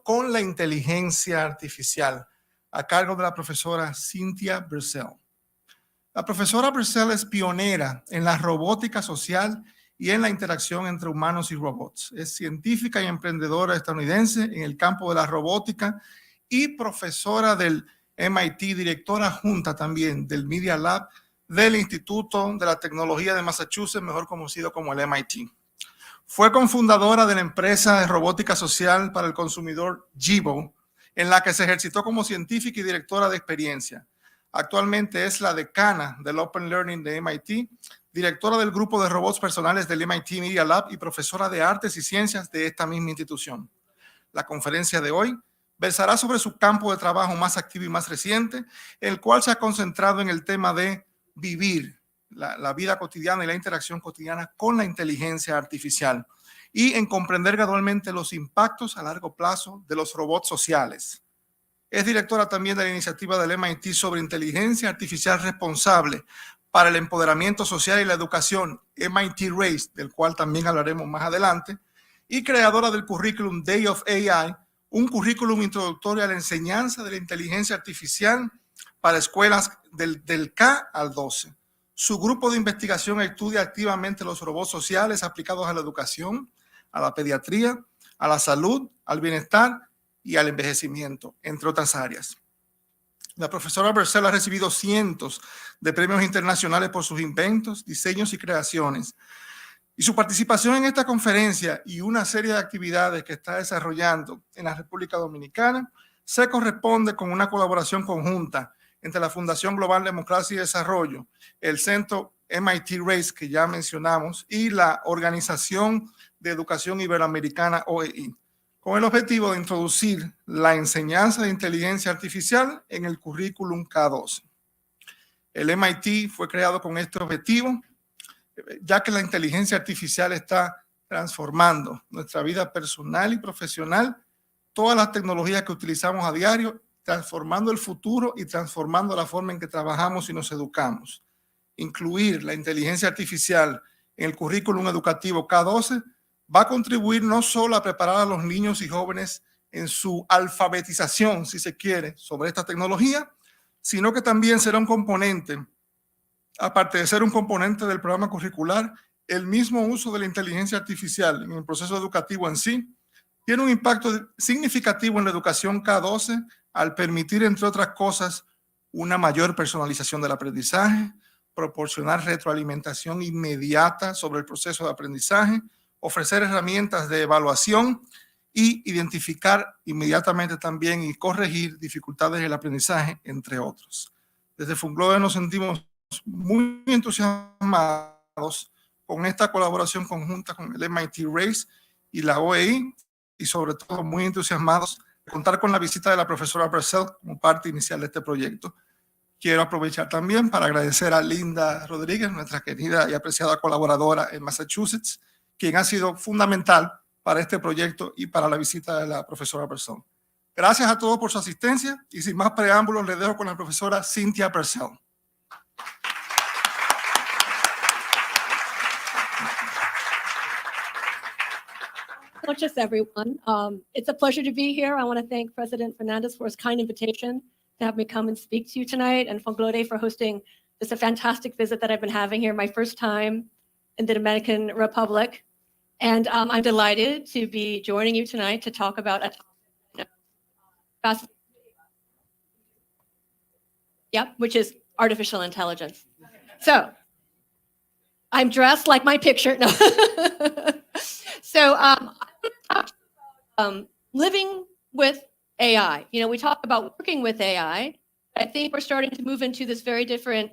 con la inteligencia artificial, a cargo de la profesora Cynthia Bercel. La profesora Bercel es pionera en la robótica social y en la interacción entre humanos y robots. Es científica y emprendedora estadounidense en el campo de la robótica y profesora del MIT, directora junta también del Media Lab del Instituto de la Tecnología de Massachusetts, mejor conocido como el MIT. Fue cofundadora de la empresa de robótica social para el consumidor VIVO, en la que se ejercitó como científica y directora de experiencia. Actualmente es la decana del Open Learning de MIT, directora del grupo de robots personales del MIT Media Lab y profesora de artes y ciencias de esta misma institución. La conferencia de hoy versará sobre su campo de trabajo más activo y más reciente, el cual se ha concentrado en el tema de vivir la vida cotidiana y la interacción cotidiana con la inteligencia artificial y en comprender gradualmente los impactos a largo plazo de los robots sociales. Es directora también de la iniciativa del MIT sobre inteligencia artificial responsable para el empoderamiento social y la educación, MIT Race, del cual también hablaremos más adelante, y creadora del currículum Day of AI, un currículum introductorio a la enseñanza de la inteligencia artificial para escuelas del K al 12. Su grupo de investigación estudia activamente los robots sociales aplicados a la educación, a la pediatría, a la salud, al bienestar y al envejecimiento, entre otras áreas. La profesora Bercel ha recibido cientos de premios internacionales por sus inventos, diseños y creaciones. Y su participación en esta conferencia y una serie de actividades que está desarrollando en la República Dominicana se corresponde con una colaboración conjunta entre la Fundación Global Democracia y Desarrollo, el Centro MIT Race que ya mencionamos y la Organización de Educación Iberoamericana OEI, con el objetivo de introducir la enseñanza de inteligencia artificial en el currículum K12. El MIT fue creado con este objetivo, ya que la inteligencia artificial está transformando nuestra vida personal y profesional, todas las tecnologías que utilizamos a diario, transformando el futuro y transformando la forma en que trabajamos y nos educamos. Incluir la inteligencia artificial en el currículum educativo K12 va a contribuir no solo a preparar a los niños y jóvenes en su alfabetización, si se quiere, sobre esta tecnología, sino que también será un componente, aparte de ser un componente del programa curricular, el mismo uso de la inteligencia artificial en el proceso educativo en sí tiene un impacto significativo en la educación K12 al permitir, entre otras cosas, una mayor personalización del aprendizaje, proporcionar retroalimentación inmediata sobre el proceso de aprendizaje, ofrecer herramientas de evaluación y identificar inmediatamente también y corregir dificultades del aprendizaje, entre otros. Desde Funglobe nos sentimos muy entusiasmados con esta colaboración conjunta con el MIT Race y la OEI y sobre todo muy entusiasmados de contar con la visita de la profesora Bercel como parte inicial de este proyecto. Quiero aprovechar también para agradecer a Linda Rodríguez, nuestra querida y apreciada colaboradora en Massachusetts, quien ha sido fundamental para este proyecto y para la visita de la profesora Bercel. Gracias a todos por su asistencia y sin más preámbulos les dejo con la profesora Cynthia Bercel. Not just everyone. It's a pleasure to be here. I want to thank President Fernandez for his kind invitation to have me come and speak to you tonight, and Funglobe for hosting just a fantastic visit that I've been having here, my first time in the Dominican Republic. And I'm delighted to be joining you tonight to talk about a topic, which is artificial intelligence. So I'm dressed like my picture. No. So living with AI. You know, we talk about working with AI. I think we're starting to move into this very different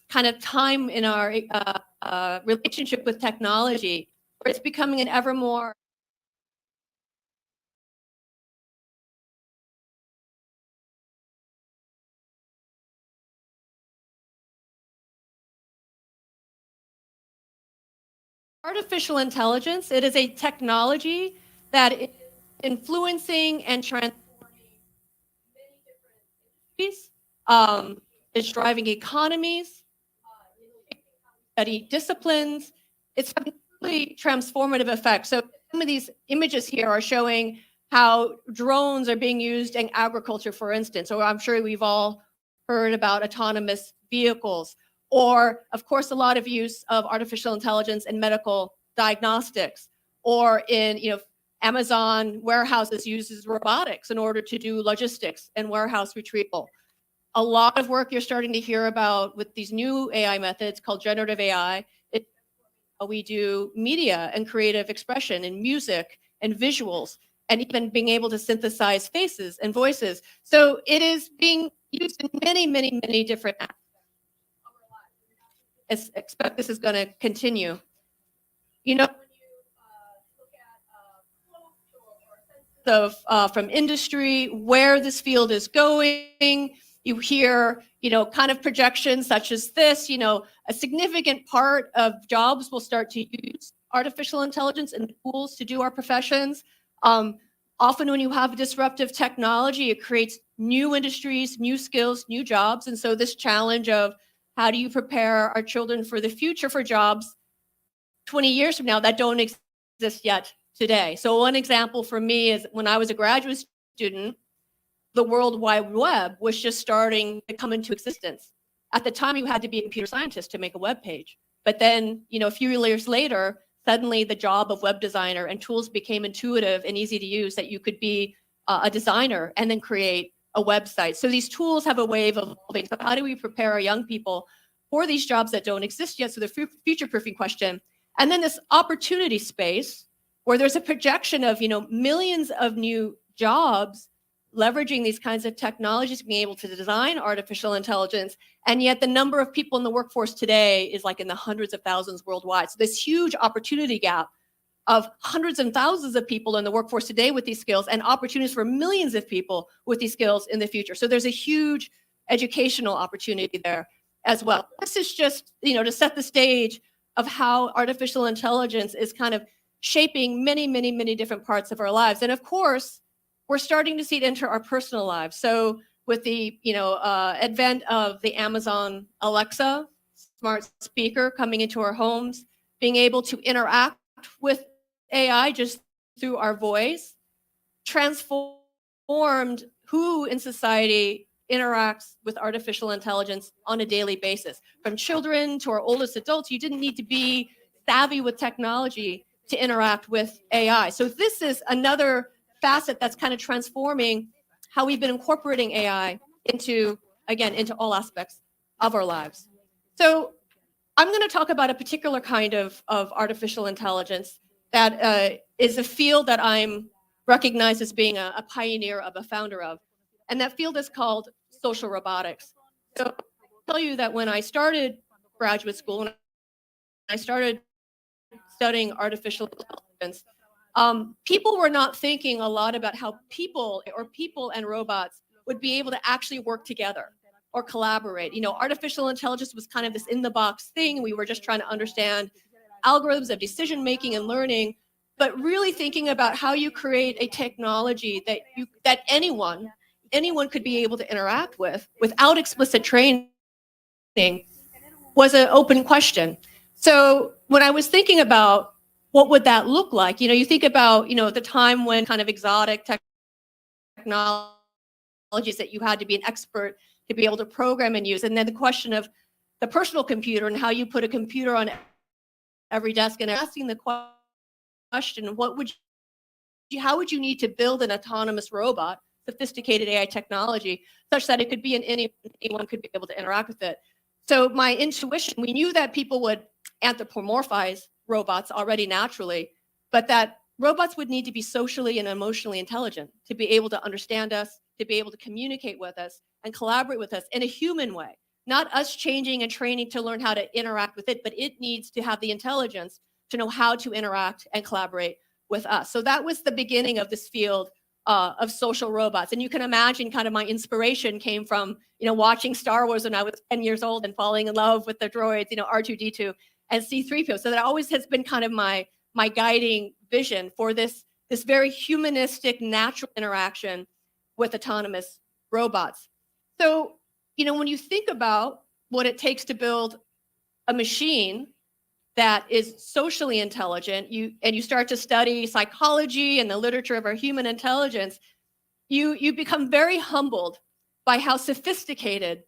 kind of time in our relationship with technology, where it's becoming an ever more artificial intelligence. It is a technology that is influencing and transforming many different industries. It's driving economies, study disciplines. It's having really transformative effects. So some of these images here are showing how drones are being used in agriculture, for instance, or I'm sure we've all heard about autonomous vehicles, or of course, a lot of use of artificial intelligence in medical diagnostics, or in, Amazon warehouses uses robotics in order to do logistics and warehouse retrieval. A lot of work you're starting to hear about with these new AI methods called generative AI. We do media and creative expression and music and visuals, and even being able to synthesize faces and voices. So it is being used in many, many, many different aspects. I expect this is going to continue. When you look at from industry, where this field is going, you hear, kind of projections such as this, a significant part of jobs will start to use artificial intelligence and tools to do our professions. Often when you have disruptive technology, it creates new industries, new skills, new jobs. And so this challenge of how do you prepare our children for the future for jobs 20 years from now that don't exist yet today. So one example for me is when I was a graduate student, the World Wide Web was just starting to come into existence. At the time, you had to be a computer scientist to make a web page. But then, a few years later, suddenly the job of web designer and tools became intuitive and easy to use that you could be a designer and then create a website. So these tools have a way of evolving. So how do we prepare our young people for these jobs that don't exist yet? So the future-proofing question. And then this opportunity space where there's a projection of, millions of new jobs leveraging these kinds of technologies, being able to design artificial intelligence, and yet the number of people in the workforce today is like in the hundreds of thousands worldwide. So this huge opportunity gap of hundreds and thousands of people in the workforce today with these skills and opportunities for millions of people with these skills in the future. So there's a huge educational opportunity there as well. This is just, to set the stage of how artificial intelligence is kind of shaping many, many, many different parts of our lives. And of course, we're starting to see it enter our personal lives. So with the advent of the Amazon Alexa smart speaker coming into our homes, being able to interact with AI just through our voice, transformed who in society interacts with artificial intelligence on a daily basis. From children to our oldest adults, you didn't need to be savvy with technology to interact with AI. So this is another facet that's kind of transforming how we've been incorporating AI into all aspects of our lives. So I'm going to talk about a particular kind of artificial intelligence that is a field that I'm recognized as being a pioneer of, a founder of. And that field is called social robotics. So I'll tell you that when I started graduate school, and I started studying artificial intelligence, people were not thinking a lot about how people and robots would be able to actually work together or collaborate. Artificial intelligence was kind of this in-the-box thing. We were just trying to understand algorithms of decision-making and learning, but really thinking about how you create a technology that anyone could be able to interact with without explicit training was an open question. So when I was thinking about what would that look like, you think about, the time when kind of exotic technologies that you had to be an expert to be able to program and use. And then the question of the personal computer and how you put a computer on every desk, and asking the question, how would you need to build an autonomous robot, sophisticated AI technology, such that it could be anyone could be able to interact with it. So my intuition, we knew that people would anthropomorphize robots already naturally, but that robots would need to be socially and emotionally intelligent to be able to understand us, to be able to communicate with us and collaborate with us in a human way. Not us changing and training to learn how to interact with it, but it needs to have the intelligence to know how to interact and collaborate with us. So that was the beginning of this field of social robots. And you can imagine kind of my inspiration came from, watching Star Wars when I was 10 years old and falling in love with the droids, R2-D2 and C-3PO. So that always has been kind of my guiding vision for this very humanistic, natural interaction with autonomous robots. So, when you think about what it takes to build a machine that is socially intelligent, you start to study psychology and the literature of our human intelligence, you become very humbled by how sophisticated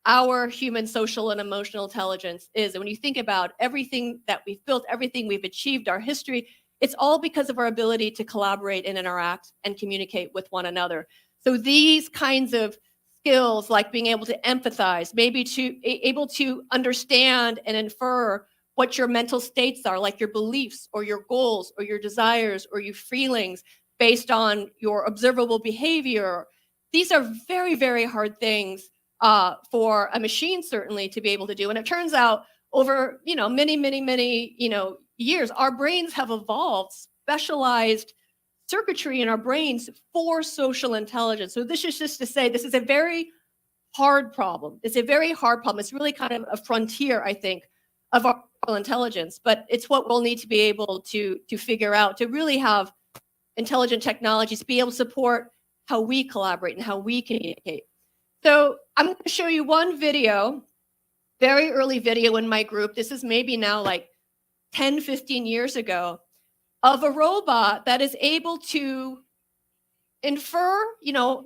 our human social and emotional intelligence is. And when you think about everything that we've built, everything we've achieved, our history, it's all because of our ability to collaborate and interact and communicate with one another. So these kinds of skills, like being able to empathize, maybe able to understand and infer what your mental states are, like your beliefs or your goals or your desires or your feelings based on your observable behavior. These are very, very hard things for a machine certainly to be able to do. And it turns out over, many, years, our brains have evolved specialized circuitry in our brains for social intelligence. So this is just to say this is a very hard problem. It's a very hard problem. It's really kind of a frontier, I think, of artificial intelligence, but it's what we'll need to be able to figure out to really have intelligent technologies be able to support how we collaborate and how we communicate. So I'm going to show you one video, very early video in my group. This is maybe now like 10, 15 years ago, of a robot that is able to infer,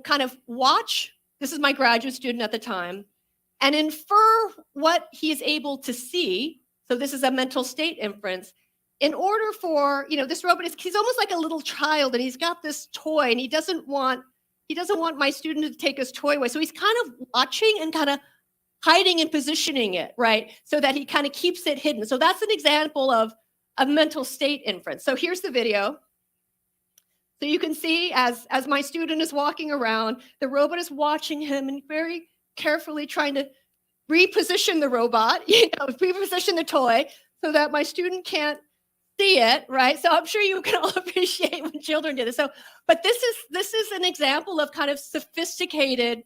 kind of watch. This is my graduate student at the time, and infer what he is able to see. So this is a mental state inference. In order for, this robot he's almost like a little child, and he's got this toy, and he doesn't want my student to take his toy away. So he's kind of watching and kind of hiding and positioning it, right? So that he kind of keeps it hidden. So that's an example of a mental state inference. So here's the video. So you can see as my student is walking around, the robot is watching him and very carefully trying to reposition the robot, reposition the toy so that my student can't see it, right? So I'm sure you can all appreciate when children do this. So, but this is an example of kind of sophisticated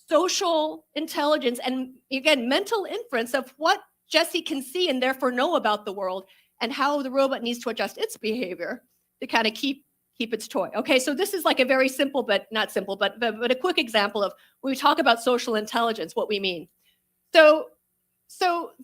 social intelligence and, again, mental inference of what Jessie can see and therefore know about the world and how the robot needs to adjust its behavior to kind of keep its toy. Okay, so this is like a very simple, but not simple, but a quick example of when we talk about social intelligence, what we mean. So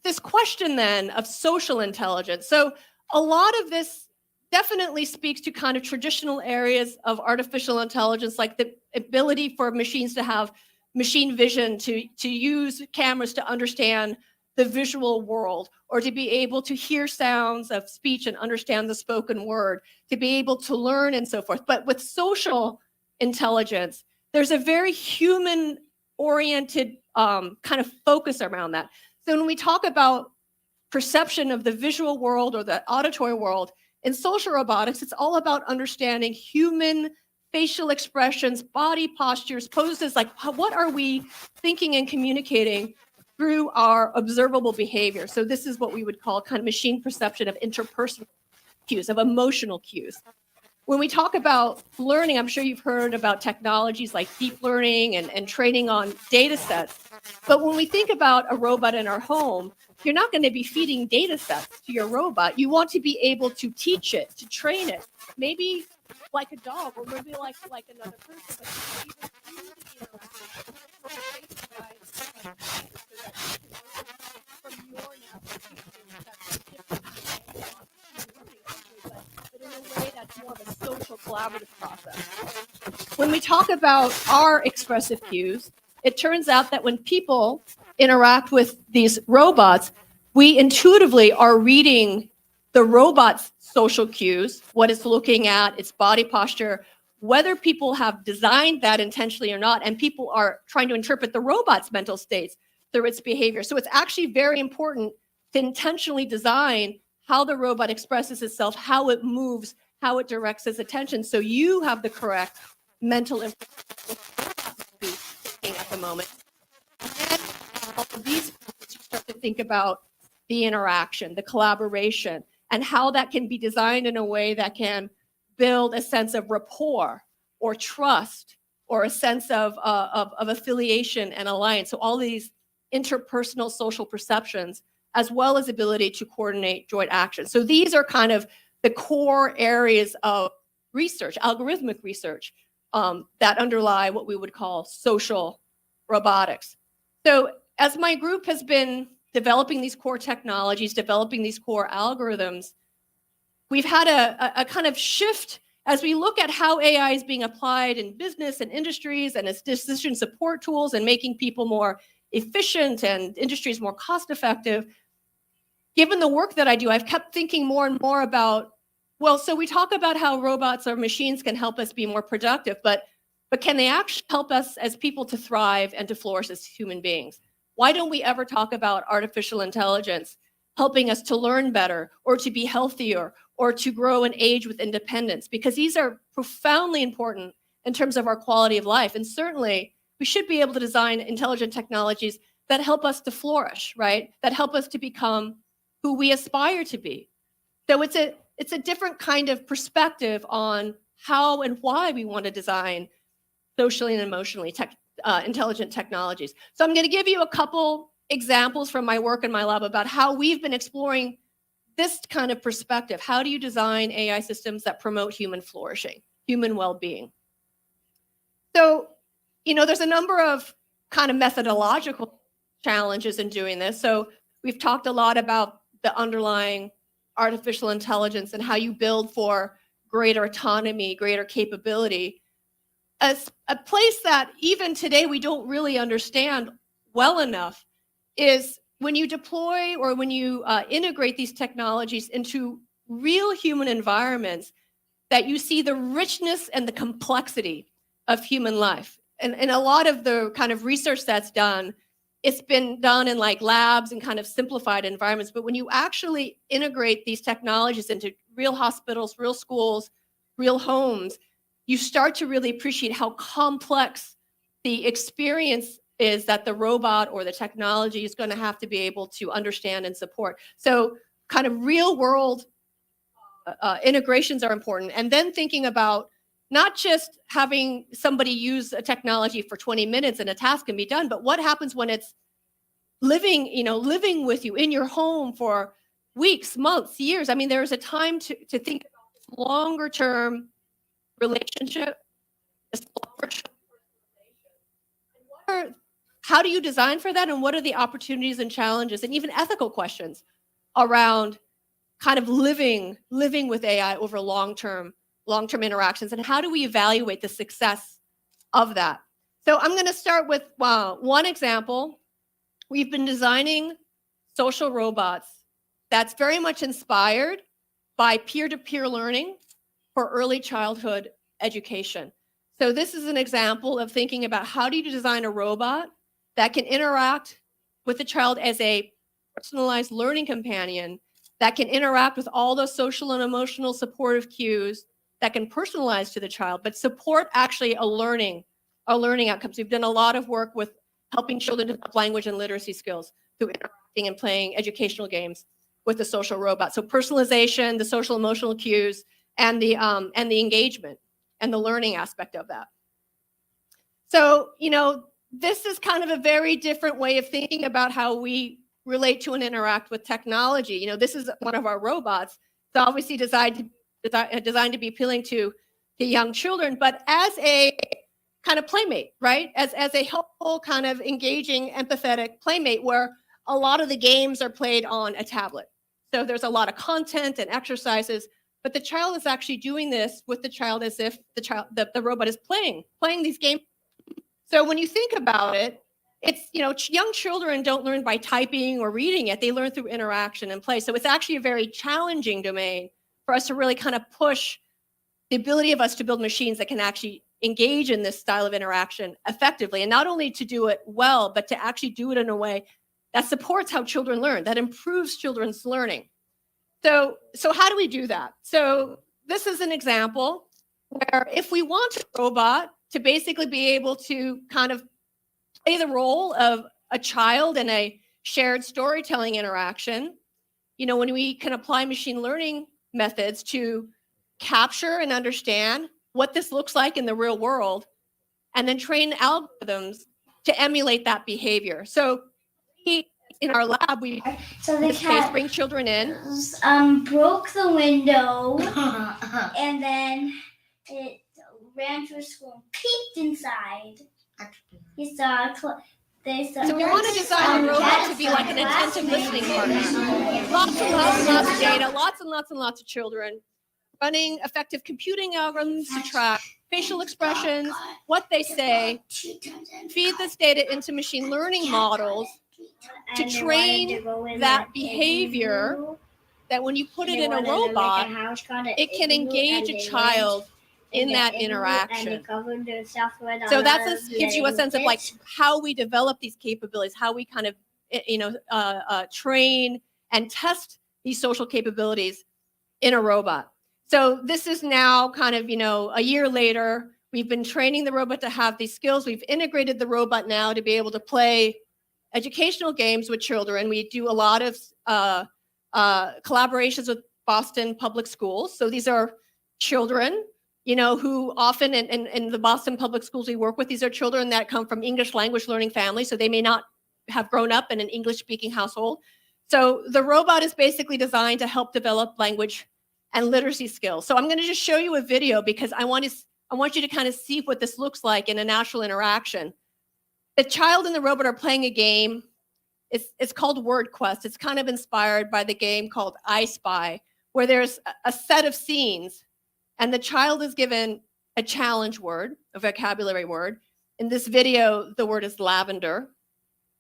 this question then of social intelligence. So a lot of this definitely speaks to kind of traditional areas of artificial intelligence, like the ability for machines to have machine vision, to use cameras to understand the visual world, or to be able to hear sounds of speech and understand the spoken word, to be able to learn and so forth. But with social intelligence, there's a very human-oriented kind of focus around that. So when we talk about perception of the visual world or the auditory world, in social robotics, it's all about understanding human facial expressions, body postures, poses, like what are we thinking and communicating through our observable behavior. So this is what we would call kind of machine perception of interpersonal cues, of emotional cues. When we talk about learning, I'm sure you've heard about technologies like deep learning and training on data sets. But when we think about a robot in our home, you're not going to be feeding data sets to your robot. You want to be able to teach it, to train it, maybe like a dog or maybe like another person, but even from your but in a way that's more of a social collaborative process. When we talk about our expressive cues, it turns out that when people interact with these robots, we intuitively are reading the robot's social cues, what it's looking at, its body posture, whether people have designed that intentionally or not, and people are trying to interpret the robot's mental states through its behavior. So it's actually very important to intentionally design how the robot expresses itself, how it moves, how it directs its attention, so you have the correct mental information at the moment. And all of these, you start to think about the interaction, the collaboration, and how that can be designed in a way that can build a sense of rapport or trust or a sense of affiliation and alliance. So all these interpersonal social perceptions, as well as ability to coordinate joint action. So these are kind of the core areas of research, algorithmic research, that underlie what we would call social robotics. So as my group has been developing these core technologies, developing these core algorithms, we've had a kind of shift as we look at how AI is being applied in business and industries and as decision support tools and making people more efficient and industries more cost effective. Given the work that I do, I've kept thinking more and more about, well, so we talk about how robots or machines can help us be more productive, but can they actually help us as people to thrive and to flourish as human beings? Why don't we ever talk about artificial intelligence helping us to learn better or to be healthier or to grow and age with independence? Because these are profoundly important in terms of our quality of life. And certainly we should be able to design intelligent technologies that help us to flourish, right? That help us to become who we aspire to be. So it's a different kind of perspective on how and why we want to design socially and emotionally intelligent technologies. So I'm going to give you a couple examples from my work in my lab about how we've been exploring this kind of perspective. How do you design AI systems that promote human flourishing, human well-being? So, there's a number of kind of methodological challenges in doing this. So we've talked a lot about the underlying artificial intelligence and how you build for greater autonomy, greater capability. As a place that even today we don't really understand well enough is when you deploy or when you integrate these technologies into real human environments, that you see the richness and the complexity of human life. And a lot of the kind of research that's done, it's been done in like labs and kind of simplified environments. But when you actually integrate these technologies into real hospitals, real schools, real homes, you start to really appreciate how complex the experience is that the robot or the technology is going to have to be able to understand and support. So kind of real world integrations are important. And then thinking about not just having somebody use a technology for 20 minutes and a task can be done, but what happens when it's living with you in your home for weeks, months, years. I mean, there's a time to think about longer term relationship, how do you design for that, and what are the opportunities and challenges and even ethical questions around kind of living with AI over long-term interactions, and how do we evaluate the success of that? So I'm going to start with one example. We've been designing social robots that's very much inspired by peer-to-peer learning for early childhood education. So this is an example of thinking about how do you design a robot that can interact with the child as a personalized learning companion, that can interact with all those social and emotional supportive cues, that can personalize to the child, but support actually a learning outcomes. We've done a lot of work with helping children develop language and literacy skills through interacting and playing educational games with the social robot. So personalization, the social emotional cues, and the engagement and the learning aspect of that. So, this is kind of a very different way of thinking about how we relate to and interact with technology. This is one of our robots. It's obviously designed to be appealing to young children, but as a kind of playmate, right? As a helpful, kind of engaging, empathetic playmate where a lot of the games are played on a tablet. So there's a lot of content and exercises, but the child is actually doing this with the child as if the robot is playing these games. So when you think about it, it's, young children don't learn by typing or reading it. They learn through interaction and play. So it's actually a very challenging domain for us to really kind of push the ability of us to build machines that can actually engage in this style of interaction effectively. And not only to do it well, but to actually do it in a way that supports how children learn, that improves children's learning. So how do we do that? So this is an example where if we want a robot to basically be able to kind of play the role of a child in a shared storytelling interaction, when we can apply machine learning methods to capture and understand what this looks like in the real world, and then train algorithms to emulate that behavior. So in our lab, we bring children in. Broke the window, and then it ran to a school and peeked inside. He saw So we want to design the robot to be like an attentive listening partner. Lots and lots and lots of data, lots and lots and lots of children, running effective computing algorithms to track facial expressions, what they say, feed this data into machine learning models to train that behavior that when you put it in a robot, it can engage a child in that interaction. So that gives you a sense of like how we develop these capabilities, how we kind of, train and test these social capabilities in a robot. So this is now kind of, a year later, we've been training the robot to have these skills. We've integrated the robot now to be able to play educational games with children. We do a lot of collaborations with Boston Public Schools. So these are children, who often in the Boston Public Schools we work with, these are children that come from English language learning families. So they may not have grown up in an English speaking household. So the robot is basically designed to help develop language and literacy skills. So I'm going to just show you a video because I want you to kind of see what this looks like in a natural interaction. The child and the robot are playing a game. It's called Word Quest. It's kind of inspired by the game called I Spy, where there's a set of scenes and the child is given a challenge word, a vocabulary word. In this video, the word is lavender.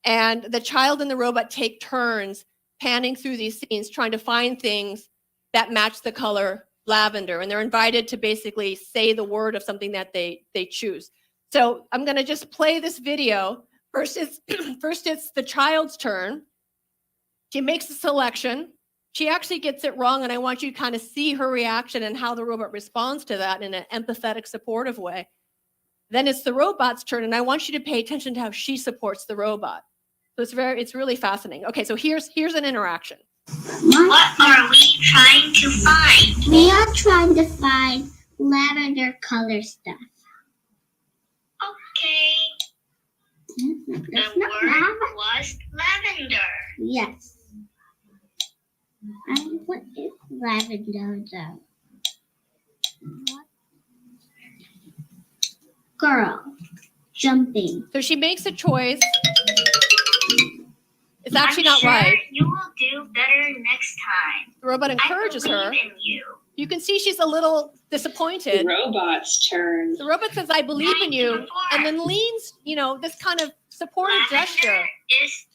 And the child and the robot take turns panning through these scenes, trying to find things that match the color lavender. And they're invited to basically say the word of something that they choose. So I'm going to just play this video. First, it's the child's turn. She makes a selection. She actually gets it wrong, and I want you to kind of see her reaction and how the robot responds to that in an empathetic, supportive way. Then it's the robot's turn, and I want you to pay attention to how she supports the robot. So it's really fascinating. Okay, so here's an interaction. What are we trying to find? We are trying to find lavender color stuff. Okay. The word was lavender. Yes. And what is lavender though? Girl. Jumping. So she makes a choice. It's I'm actually not sure right. You will do better next time. The robot encourages her. I believe in you. You can see she's a little disappointed. The robot's turn. The robot says, I believe in you, and then leans, this kind of supportive gesture. Lavender is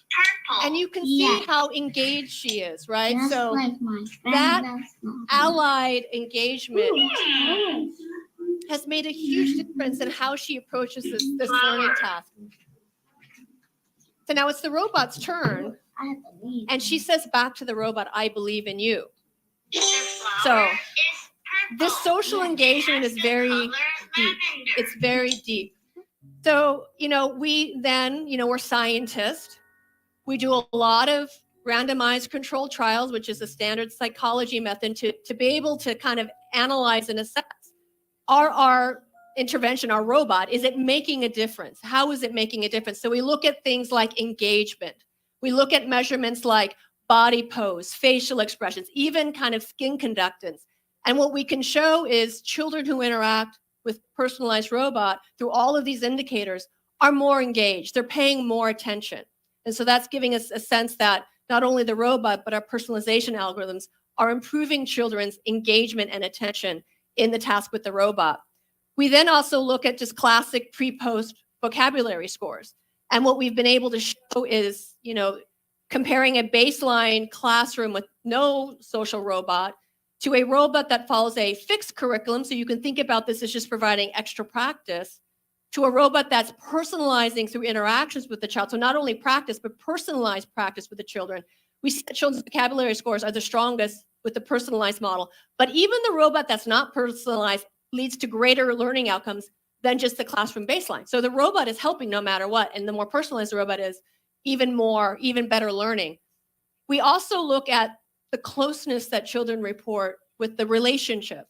purple. And you can see how engaged she is, right? Just So like my friend that does not. allied engagement Hmm. has made a huge difference in how she approaches this learning task. So now it's the robot's turn, I believe. and she says back to the robot, I believe in you. The flower So, is purple. This social engagement is very Color deep. lavender. It's very deep. So, we then, we're scientists. We do a lot of randomized controlled trials, which is a standard psychology method to be able to kind of analyze and assess our intervention, our robot, is it making a difference? How is it making a difference? So we look at things like engagement. We look at measurements like body pose, facial expressions, even kind of skin conductance. And what we can show is children who interact with personalized robot through all of these indicators are more engaged. They're paying more attention. And so that's giving us a sense that not only the robot, but our personalization algorithms are improving children's engagement and attention in the task with the robot. We then also look at just classic pre-post vocabulary scores. And what we've been able to show is, comparing a baseline classroom with no social robot to a robot that follows a fixed curriculum. So you can think about this as just providing extra practice, to a robot that's personalizing through interactions with the child. So not only practice, but personalized practice with the children. We see that children's vocabulary scores are the strongest with the personalized model. But even the robot that's not personalized leads to greater learning outcomes than just the classroom baseline. So the robot is helping no matter what. And the more personalized the robot is, even better learning. We also look at the closeness that children report with the relationship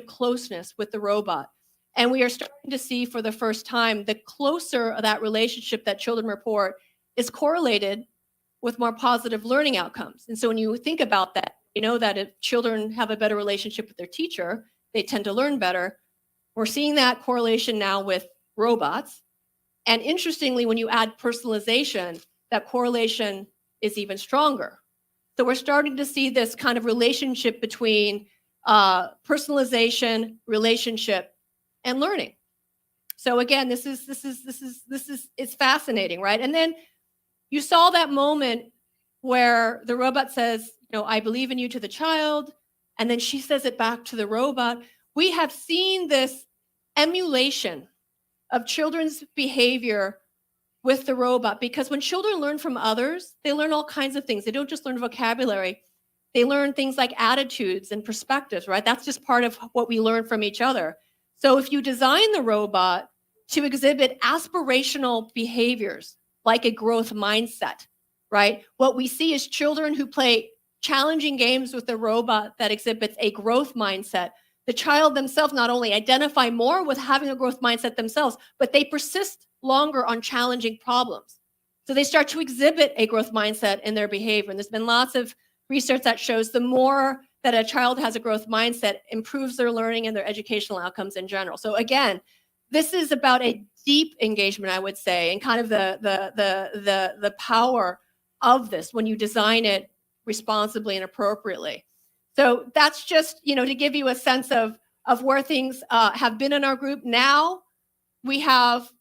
closeness with the robot. And we are starting to see for the first time, the closer that relationship that children report is correlated with more positive learning outcomes. And so when you think about that, that if children have a better relationship with their teacher, they tend to learn better. We're seeing that correlation now with robots. And interestingly, when you add personalization, that correlation is even stronger. So we're starting to see this kind of relationship between personalization, relationship, and learning. So again, it's fascinating, right? And then you saw that moment where the robot says, I believe in you to the child, and then she says it back to the robot. We have seen this emulation of children's behavior with the robot, because when children learn from others, they learn all kinds of things. They don't just learn vocabulary. They learn things like attitudes and perspectives, right? That's just part of what we learn from each other. So if you design the robot to exhibit aspirational behaviors, like a growth mindset, right? What we see is children who play challenging games with the robot that exhibits a growth mindset. The child themselves not only identify more with having a growth mindset themselves, but they persist longer on challenging problems. So they start to exhibit a growth mindset in their behavior. And there's been lots of research that shows the more that a child has a growth mindset, improves their learning and their educational outcomes in general. So again, this is about a deep engagement, I would say, and kind of the power of this when you design it responsibly and appropriately. So that's just, to give you a sense of where things have been in our group. Now we have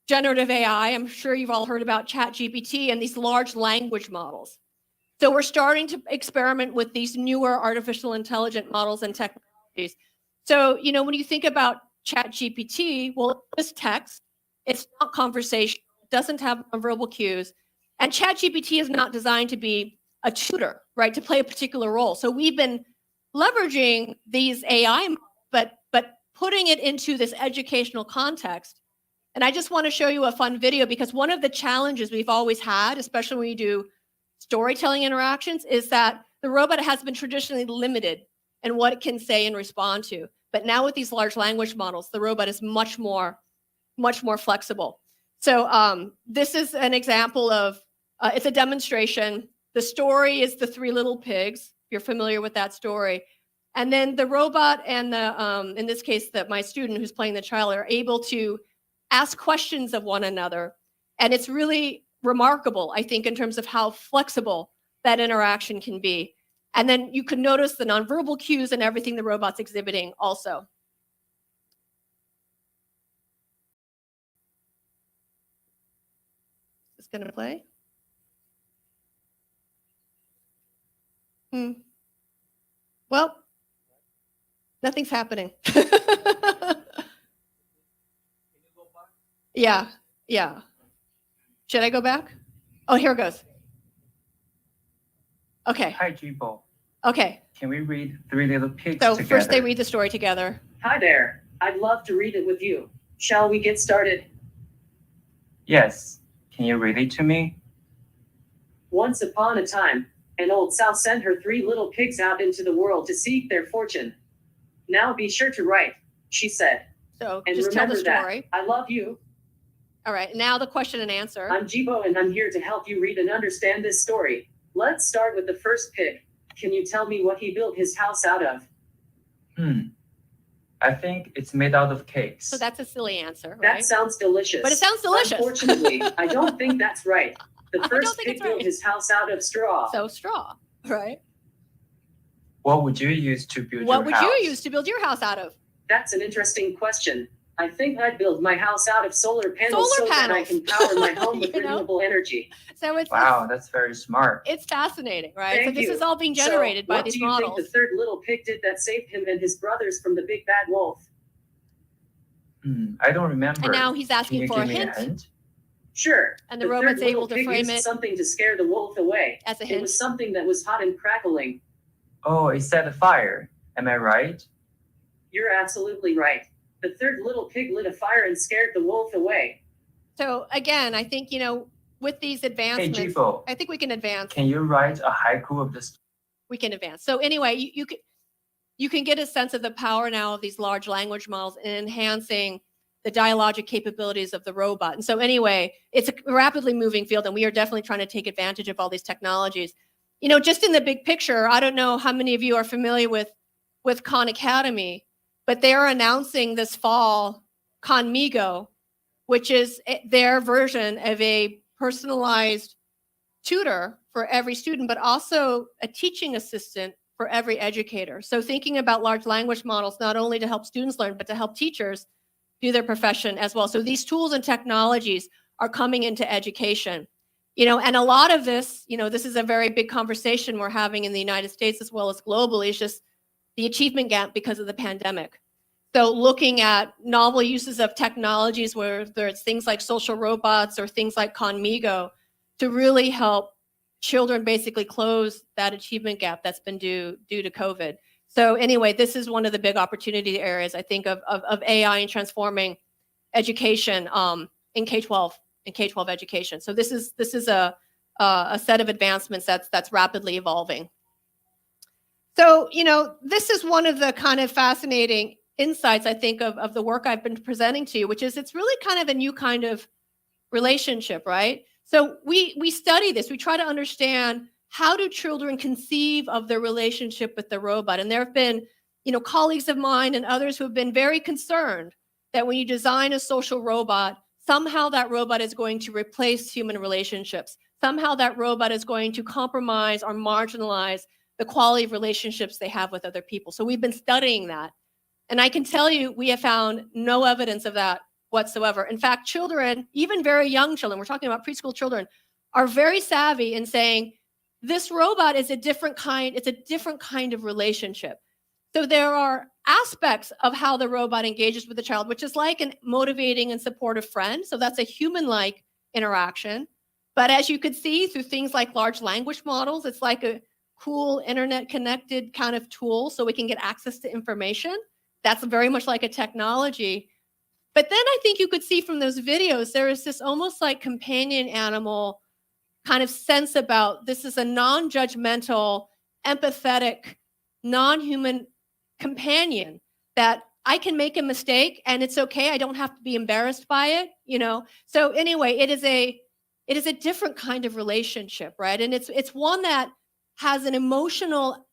generative AI. I'm sure you've all heard about ChatGPT and these large language models. So we're starting to experiment with these newer artificial intelligence models and technologies. So, when you think about ChatGPT, well, it's text, it's not conversation, it doesn't have verbal cues, and ChatGPT is not designed to be a tutor, right, to play a particular role. So we've been leveraging these AI, but putting it into this educational context. And I just want to show you a fun video, because one of the challenges we've always had, especially when you do storytelling interactions, is that the robot has been traditionally limited in what it can say and respond to. But now with these large language models, the robot is much more flexible. So this is an example of, it's a demonstration. The story is the Three Little Pigs, if you're familiar with that story. And then the robot and the, in this case, my student who's playing the child are able to ask questions of one another. And it's really remarkable, I think, in terms of how flexible that interaction can be. And then you can notice the nonverbal cues and everything the robot's exhibiting also. Is this going to play? Well, nothing's happening. Yeah. Should I go back? Oh, here it goes. Okay. Hi, Jibo. Okay. Can we read Three Little Pigs So together? first they read the story together. Hi there. I'd love to read it with you. Shall we get started? Yes. Can you read it to me? Once upon a time, an old sow sent her 3 little pigs out into the world to seek their fortune. Now be sure to write, she said. So And just tell the remember that story. I love you. All right. Now the question and answer. I'm Jibo and I'm here to help you read and understand this story. Let's start with the first pig. Can you tell me what he built his house out of? I think it's made out of cakes. So that's a silly answer, right? That sounds delicious. But it sounds delicious. Unfortunately, I don't think that's right. The first think pig it's built right. his house out of straw. So straw, right? What would you use to build What your would house? you use to build your house out of? That's an interesting question. I think I'd build my house out of solar panels Solar so that I panels. can power my home with You know? renewable energy. So Wow, that's very smart. it's fascinating, right? So Thank this you. is all being generated So, by what these do you models. think the third little pig did that saved him and his brothers from the big bad wolf? I don't remember. And now he's Can asking you for give a me hint. a hint? Sure. And the robot's third able little to pig frame used it something to scare the wolf away. as a It hint. was something that was hot and crackling. Oh, it set a fire. Am I right? You're absolutely right. The third little pig lit a fire and scared the wolf away. So again, I think, with these Hey, advancements, Jibo, I think we can advance. can you write a haiku of this? We can advance. So anyway, you can get a sense of the power now of these large language models in enhancing the dialogic capabilities of the robot. And so anyway, it's a rapidly moving field, and we are definitely trying to take advantage of all these technologies. Just in the big picture, I don't know how many of you are familiar with Khan Academy, but they are announcing this fall Khan Migo, which is their version of a personalized tutor for every student, but also a teaching assistant for every educator. So thinking about large language models, not only to help students learn, but to help teachers do their profession as well. So these tools and technologies are coming into education. And a lot of this, this is a very big conversation we're having in the United States as well as globally. It's just the achievement gap because of the pandemic. So looking at novel uses of technologies, whether it's things like social robots or things like Conmigo, to really help children basically close that achievement gap that's been due to COVID. So anyway, this is one of the big opportunity areas, I think, of AI and transforming education in K-12 education. So this is a set of advancements that's rapidly evolving. So this is one of the kind of fascinating insights, I think, of the work I've been presenting to you, which is it's really kind of a new kind of relationship, right? So we study this. We try to understand, how do children conceive of their relationship with the robot? And there have been, colleagues of mine and others who have been very concerned that when you design a social robot, somehow that robot is going to replace human relationships. Somehow that robot is going to compromise or marginalize the quality of relationships they have with other people. So we've been studying that. And I can tell you, we have found no evidence of that whatsoever. In fact, children, even very young children, we're talking about preschool children, are very savvy in saying, this robot is a different kind, it's a different kind of relationship. So there are aspects of how the robot engages with the child, which is like a motivating and supportive friend. So that's a human-like interaction. But as you could see through things like large language models, it's like a cool internet-connected kind of tool so we can get access to information. That's very much like a technology. But then I think you could see from those videos, there is this almost like companion animal kind of sense about, this is a non-judgmental, empathetic, non-human companion that I can make a mistake and it's okay. I don't have to be embarrassed by it, So anyway, it is a different kind of relationship, right? And it's one that has an emotional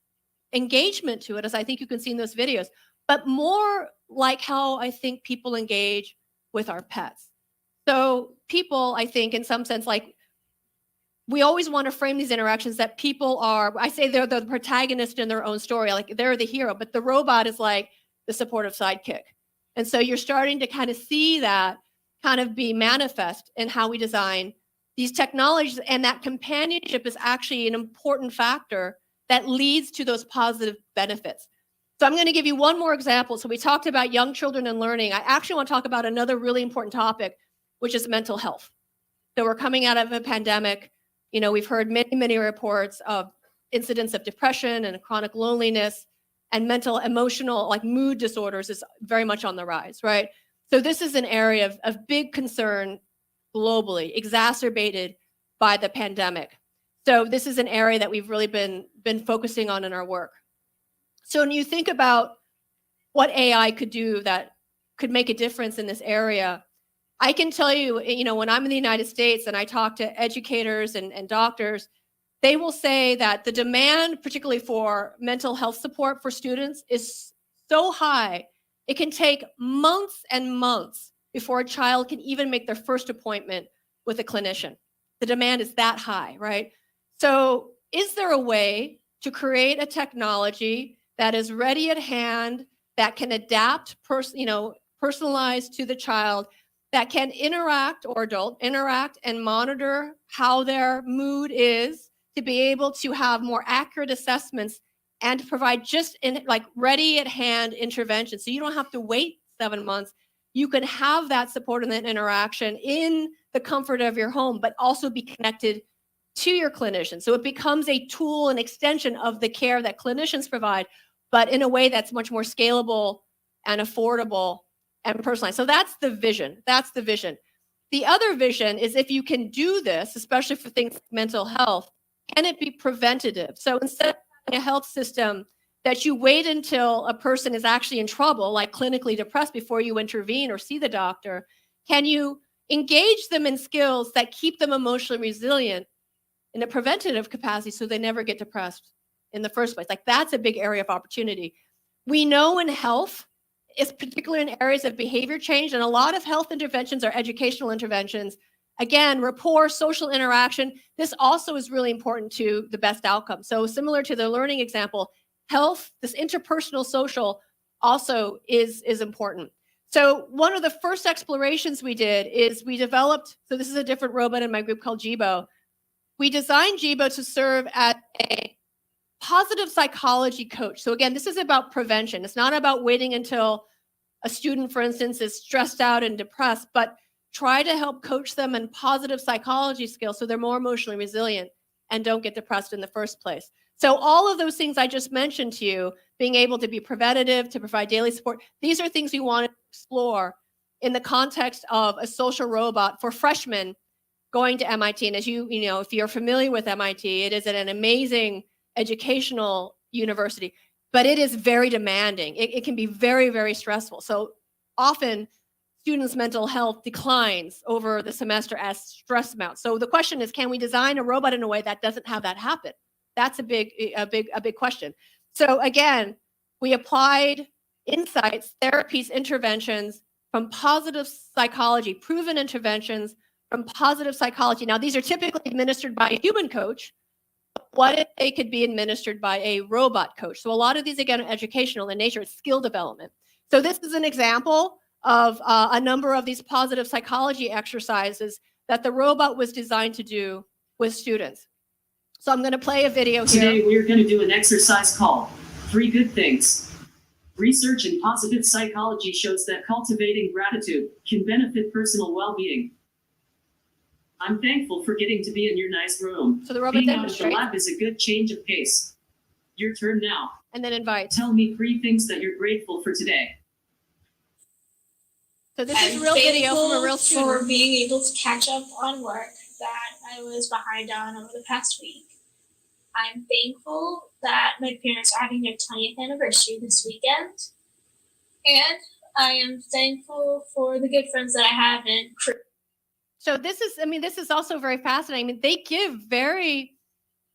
engagement to it, as I think you can see in those videos, but more like how I think people engage with our pets. So people, I think, in some sense, like, we always want to frame these interactions that people are, I say they're the protagonist in their own story, like they're the hero, but the robot is like the supportive sidekick. And so you're starting to kind of see that kind of be manifest in how we design these technologies, and that companionship is actually an important factor that leads to those positive benefits. So I'm going to give you one more example. So we talked about young children and learning. I actually want to talk about another really important topic, which is mental health. So we're coming out of a pandemic. We've heard many, many reports of incidents of depression and chronic loneliness, and mental, emotional, like mood disorders is very much on the rise, right? So this is an area of big concern globally, exacerbated by the pandemic. So this is an area that we've really been focusing on in our work. So when you think about what AI could do that could make a difference in this area, I can tell you, when I'm in the United States and I talk to educators and doctors, they will say that the demand, particularly for mental health support for students, is so high, it can take months and months before a child can even make their first appointment with a clinician. The demand is that high, right? So is there a way to create a technology that is ready at hand, that can adapt, personalized to the child, that can interact and monitor how their mood is, to be able to have more accurate assessments and to provide just ready at hand intervention. So you don't have to wait 7 months. You can have that support and that interaction in the comfort of your home, but also be connected to your clinician. So it becomes a tool, an extension of the care that clinicians provide, but in a way that's much more scalable and affordable and personalized. So that's the vision. That's the vision. The other vision is, if you can do this, especially for things like mental health, can it be preventative? So instead of having a health system that you wait until a person is actually in trouble, like clinically depressed, before you intervene or see the doctor, can you engage them in skills that keep them emotionally resilient in a preventative capacity so they never get depressed in the first place? Like, that's a big area of opportunity. We know in health, is particularly in areas of behavior change, and a lot of health interventions are educational interventions. Again, rapport, social interaction, this also is really important to the best outcome. So similar to the learning example, health, this interpersonal social also is important. So one of the first explorations we did is we developed, so this is a different robot in my group called Jibo. We designed Jibo to serve as a positive psychology coach. So again, this is about prevention. It's not about waiting until a student, for instance, is stressed out and depressed, but try to help coach them in positive psychology skills so they're more emotionally resilient and don't get depressed in the first place. So all of those things I just mentioned to you, being able to be preventative, to provide daily support, these are things we want to explore in the context of a social robot for freshmen going to MIT. And as you know, if you're familiar with MIT, it is an amazing educational university, but it is very demanding. It can be very, very stressful. So often students' mental health declines over the semester as stress mounts. So the question is, can we design a robot in a way that doesn't have that happen? That's a big question. So again, we applied insights, therapies, interventions from positive psychology, proven interventions from positive psychology. Now, these are typically administered by a human coach. What if they could be administered by a robot coach? So a lot of these, again, are educational in nature, it's skill development. So this is an example of a number of these positive psychology exercises that the robot was designed to do with students. So I'm going to play a video here. Today we're going to do an exercise called 3 Good Things. Research in positive psychology shows that cultivating gratitude can benefit personal well-being. I'm thankful for getting to be in your nice room. So the robot Being out of the demonstrates lab is a good change of pace. Your turn now. and then invites. Tell me 3 things that you're grateful for today. So this I'm is real video from a real thankful for student. being able to catch up on work that I was behind on over the past week. I'm thankful that my parents are having their 20th anniversary this weekend. And I am thankful for the good friends that I have in crew. So this is also very fascinating. I mean, they give very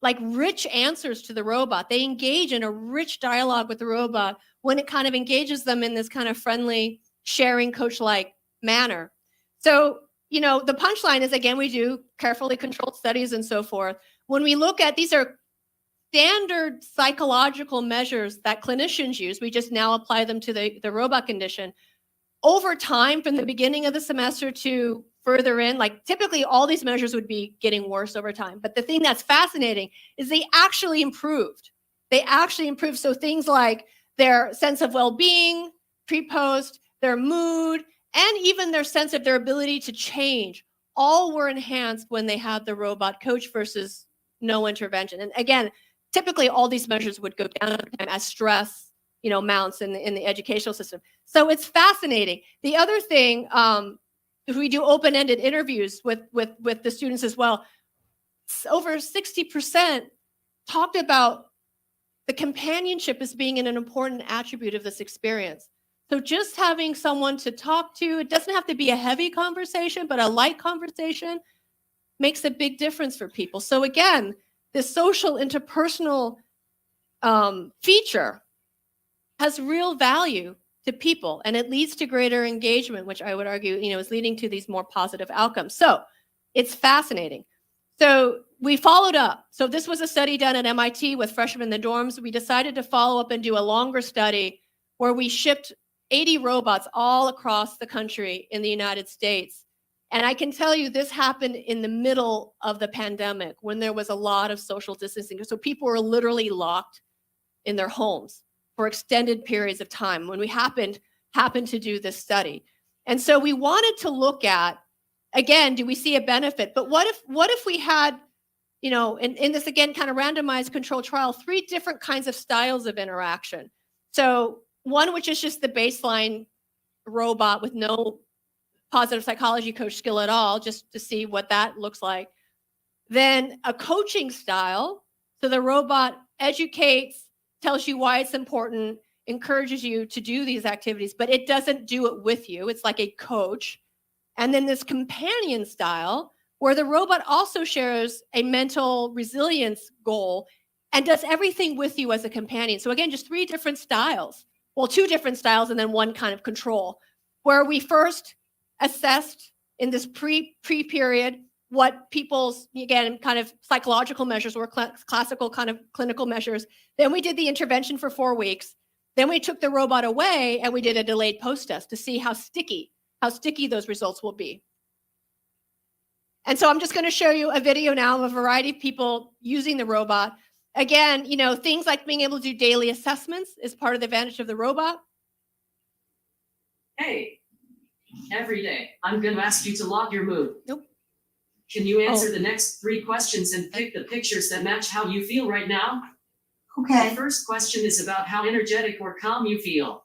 rich answers to the robot. They engage in a rich dialogue with the robot when it kind of engages them in this kind of friendly, sharing, coach-like manner. So, the punchline is, again, we do carefully controlled studies and so forth. When we look at, these are standard psychological measures that clinicians use. We just now apply them to the robot condition. Over time, from the beginning of the semester to further in, typically all these measures would be getting worse over time. But the thing that's fascinating is they actually improved. So things like their sense of well-being, pre-post, their mood, and even their sense of their ability to change, all were enhanced when they had the robot coach versus no intervention. And again, typically all these measures would go down over time as stress, mounts in the educational system. So it's fascinating. The other thing, if we do open-ended interviews with the students as well, over 60% talked about the companionship as being an important attribute of this experience. So just having someone to talk to, it doesn't have to be a heavy conversation, but a light conversation makes a big difference for people. So again, this social interpersonal feature has real value to people, and it leads to greater engagement, which I would argue, is leading to these more positive outcomes. So it's fascinating. So we followed up. So this was a study done at MIT with freshmen in the dorms. We decided to follow up and do a longer study where we shipped 80 robots all across the country in the United States. And I can tell you this happened in the middle of the pandemic when there was a lot of social distancing. So people were literally locked in their homes for extended periods of time when we happened to do this study. And so we wanted to look at, again, do we see a benefit? But what if we had, in this, again, kind of randomized controlled trial, 3 different kinds of styles of interaction. So one, which is just the baseline robot with no positive psychology coach skill at all, just to see what that looks like. Then a coaching style. So the robot educates, tells you why it's important, encourages you to do these activities, but it doesn't do it with you. It's like a coach. And then this companion style, where the robot also shares a mental resilience goal and does everything with you as a companion. So again, just 3 different styles well, 2 different styles and then 1 kind of control, where we first assessed in this pre-period what people's, again, kind of psychological measures were, classical kind of clinical measures. Then we did the intervention for 4 weeks. Then we took the robot away and we did a delayed post-test to see how sticky those results will be. And so I'm just going to show you a video now of a variety of people using the robot. Again, you know, things like being able to do daily assessments is part of the advantage of the robot. Hey, every day, I'm going to ask you to log your mood. Nope. Can you answer the next 3 questions and pick the pictures that match how you feel right now? The first question is about how energetic or calm you feel.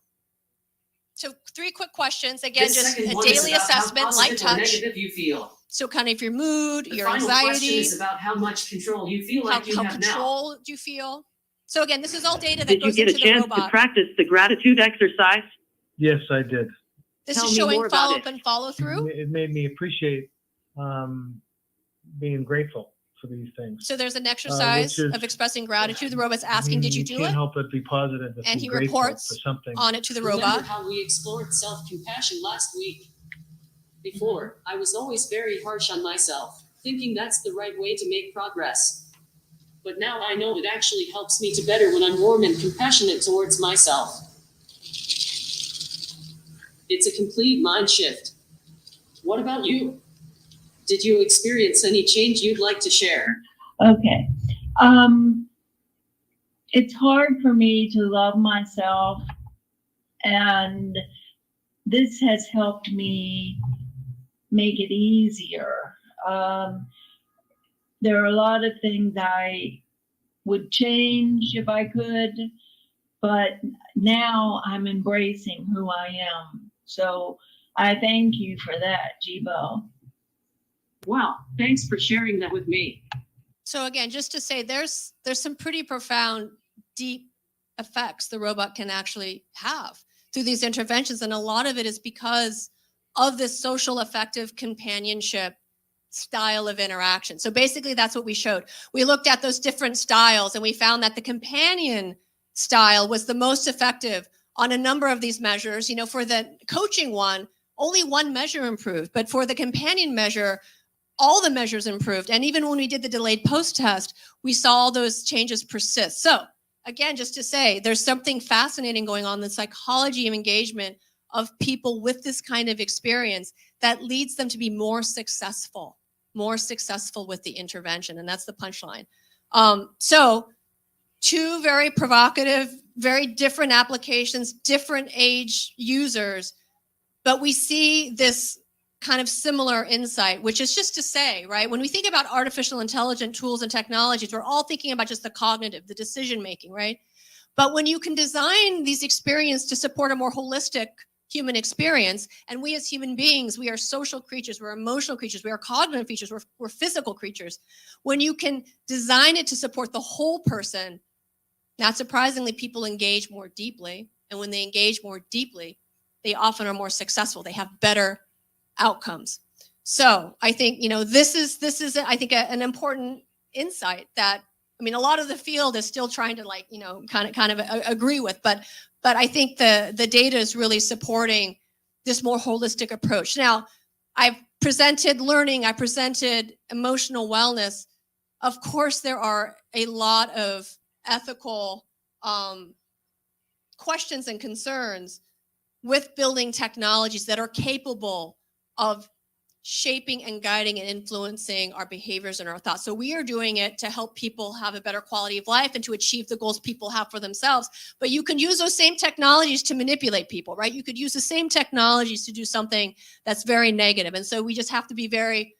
So 3 quick questions. Again, The just second a one is daily about how assessment, light positive or touch. negative you feel. So kind of your mood, The your final question anxiety, is about how much control you feel how like you have now. controlled you feel. So again, this is all data that Did you goes get a into the chance to robot. practice the gratitude exercise? Yes, I did. This Tell is me showing more about follow-up it. and follow-through. It made me appreciate being grateful for these things. So there's an exercise is- of expressing gratitude. The robot's asking, did you do can't it? help but be positive if And you're he grateful reports for something. On it to the Remember robot. how we explored self-compassion last week? Before, I was always very harsh on myself, thinking that's the right way to make progress. But now I know it actually helps me to better when I'm warm and compassionate towards myself. It's a complete mind shift. What about you? Did you experience any change you'd like to share? Okay. It's hard for me to love myself, and this has helped me make it easier. There are a lot of things I would change if I could, but now I'm embracing who I am. So I thank you for that, Jibo. Wow, thanks for sharing that with me. So again, just to say, there's some pretty profound, deep effects the robot can actually have through these interventions. And a lot of it is because of this social affective companionship style of interaction. So basically that's what we showed. We looked at those different styles and we found that the companion style was the most effective on a number of these measures. You know, for the coaching one, only 1 measure improved, but for the companion measure, all the measures improved. And even when we did the delayed post-test, we saw all those changes persist. So again, just to say, there's something fascinating going on in the psychology of engagement of people with this kind of experience that leads them to be more successful with the intervention. And that's the punchline. So 2 very provocative, very different applications, different age users, but we see this kind of similar insight, which is just to say, right, when we think about artificial intelligence tools and technologies, we're all thinking about just the cognitive, the decision-making, right? But when you can design these experiences to support a more holistic human experience, and we as human beings, we are social creatures, we're emotional creatures, we are cognitive creatures, we're physical creatures. When you can design it to support the whole person, not surprisingly, people engage more deeply. And when they engage more deeply, they often are more successful. They have better outcomes. So I think, you know, this is I think an important insight that, I mean, a lot of the field is still trying to, like, you know, kind of agree with, but I think the data is really supporting this more holistic approach. Now, I've presented learning, I presented emotional wellness. Of course, there are a lot of ethical questions and concerns with building technologies that are capable of shaping and guiding and influencing our behaviors and our thoughts. So we are doing it to help people have a better quality of life and to achieve the goals people have for themselves. But you can use those same technologies to manipulate people, right? You could use the same technologies to do something that's very negative. And so we just have to be very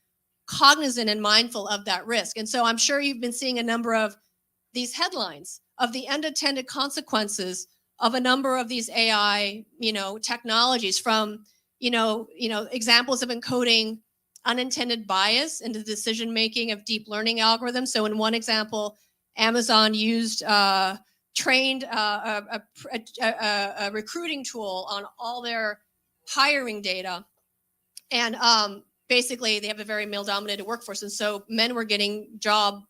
cognizant and mindful of that risk. And so I'm sure you've been seeing a number of these headlines of the unintended consequences of a number of these AI, you know, technologies, from examples of encoding unintended bias into the decision-making of deep learning algorithms. So in one example, Amazon trained a recruiting tool on all their hiring data. And basically, they have a very male-dominated workforce. And so men were getting job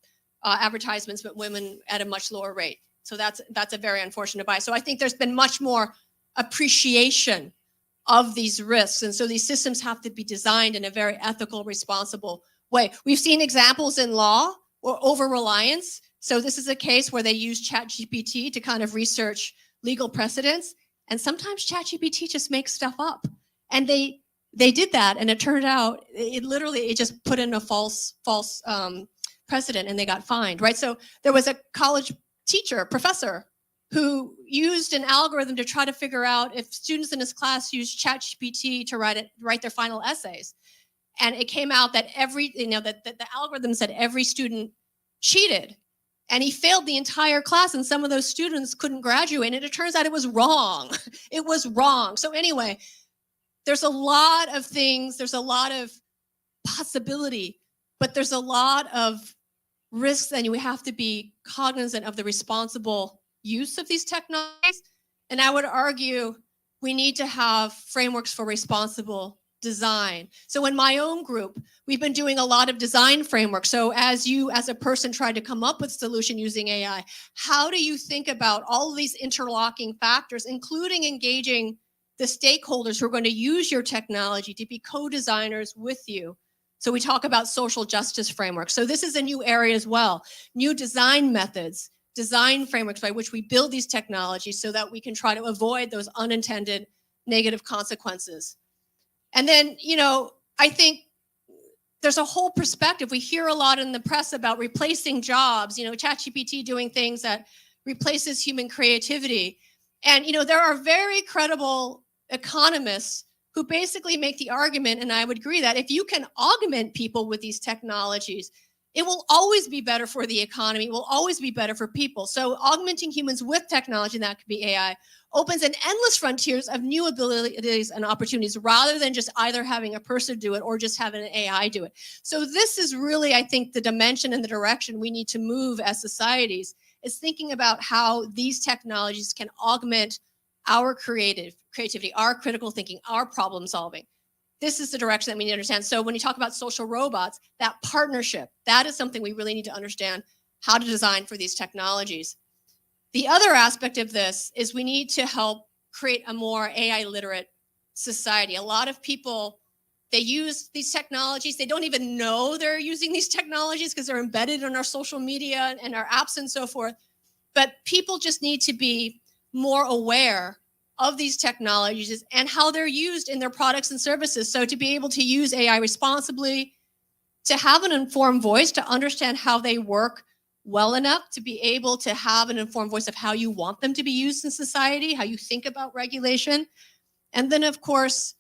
advertisements, but women at a much lower rate. So that's a very unfortunate bias. So I think there's been much more appreciation of these risks. And so these systems have to be designed in a very ethical, responsible way. We've seen examples in law or over-reliance. So this is a case where they use ChatGPT to kind of research legal precedents. And sometimes ChatGPT just makes stuff up. And they did that, and it turned out it just put in a false precedent, and they got fined, right? So there was a college professor, who used an algorithm to try to figure out if students in his class used ChatGPT to write their final essays. And it came out that that the algorithm said every student cheated. And he failed the entire class, and some of those students couldn't graduate. And it turns out it was wrong. It was wrong. So anyway, there's a lot of things, there's a lot of possibility, but there's a lot of risks, and we have to be cognizant of the responsible use of these technologies. And I would argue we need to have frameworks for responsible design. So in my own group, we've been doing a lot of design frameworks. So as you, as a person, try to come up with a solution using AI, how do you think about all of these interlocking factors, including engaging the stakeholders who are going to use your technology to be co-designers with you? So we talk about social justice frameworks. So this is a new area as well. New design methods, design frameworks by which we build these technologies so that we can try to avoid those unintended negative consequences. And then, I think there's a whole perspective. We hear a lot in the press about replacing jobs, ChatGPT doing things that replaces human creativity. And, there are very credible economists who basically make the argument, and I would agree, that if you can augment people with these technologies, it will always be better for the economy. It will always be better for people. So augmenting humans with technology, and that could be AI, opens an endless frontiers of new abilities and opportunities, rather than just either having a person do it or just having an AI do it. So this is really, I think, the dimension and the direction we need to move as societies, is thinking about how these technologies can augment our creativity, our critical thinking, our problem solving. This is the direction that we need to understand. So when you talk about social robots, that partnership, that is something we really need to understand how to design for these technologies. The other aspect of this is we need to help create a more AI literate society. A lot of people, they use these technologies. They don't even know they're using these technologies because they're embedded in our social media and our apps and so forth. But people just need to be more aware of these technologies and how they're used in their products and services. So to be able to use AI responsibly, to have an informed voice, to understand how they work well enough, to be able to have an informed voice of how you want them to be used in society, how you think about regulation. And then, of course,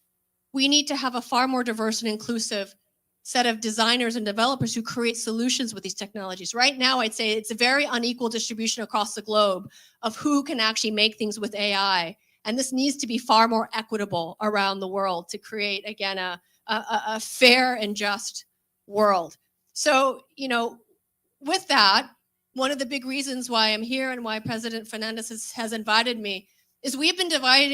we need to have a far more diverse and inclusive set of designers and developers who create solutions with these technologies. Right now, I'd say it's a very unequal distribution across the globe of who can actually make things with AI. And this needs to be far more equitable around the world to create, again, a fair and just world. So, with that, one of the big reasons why I'm here and why President Fernandez has invited me is we've been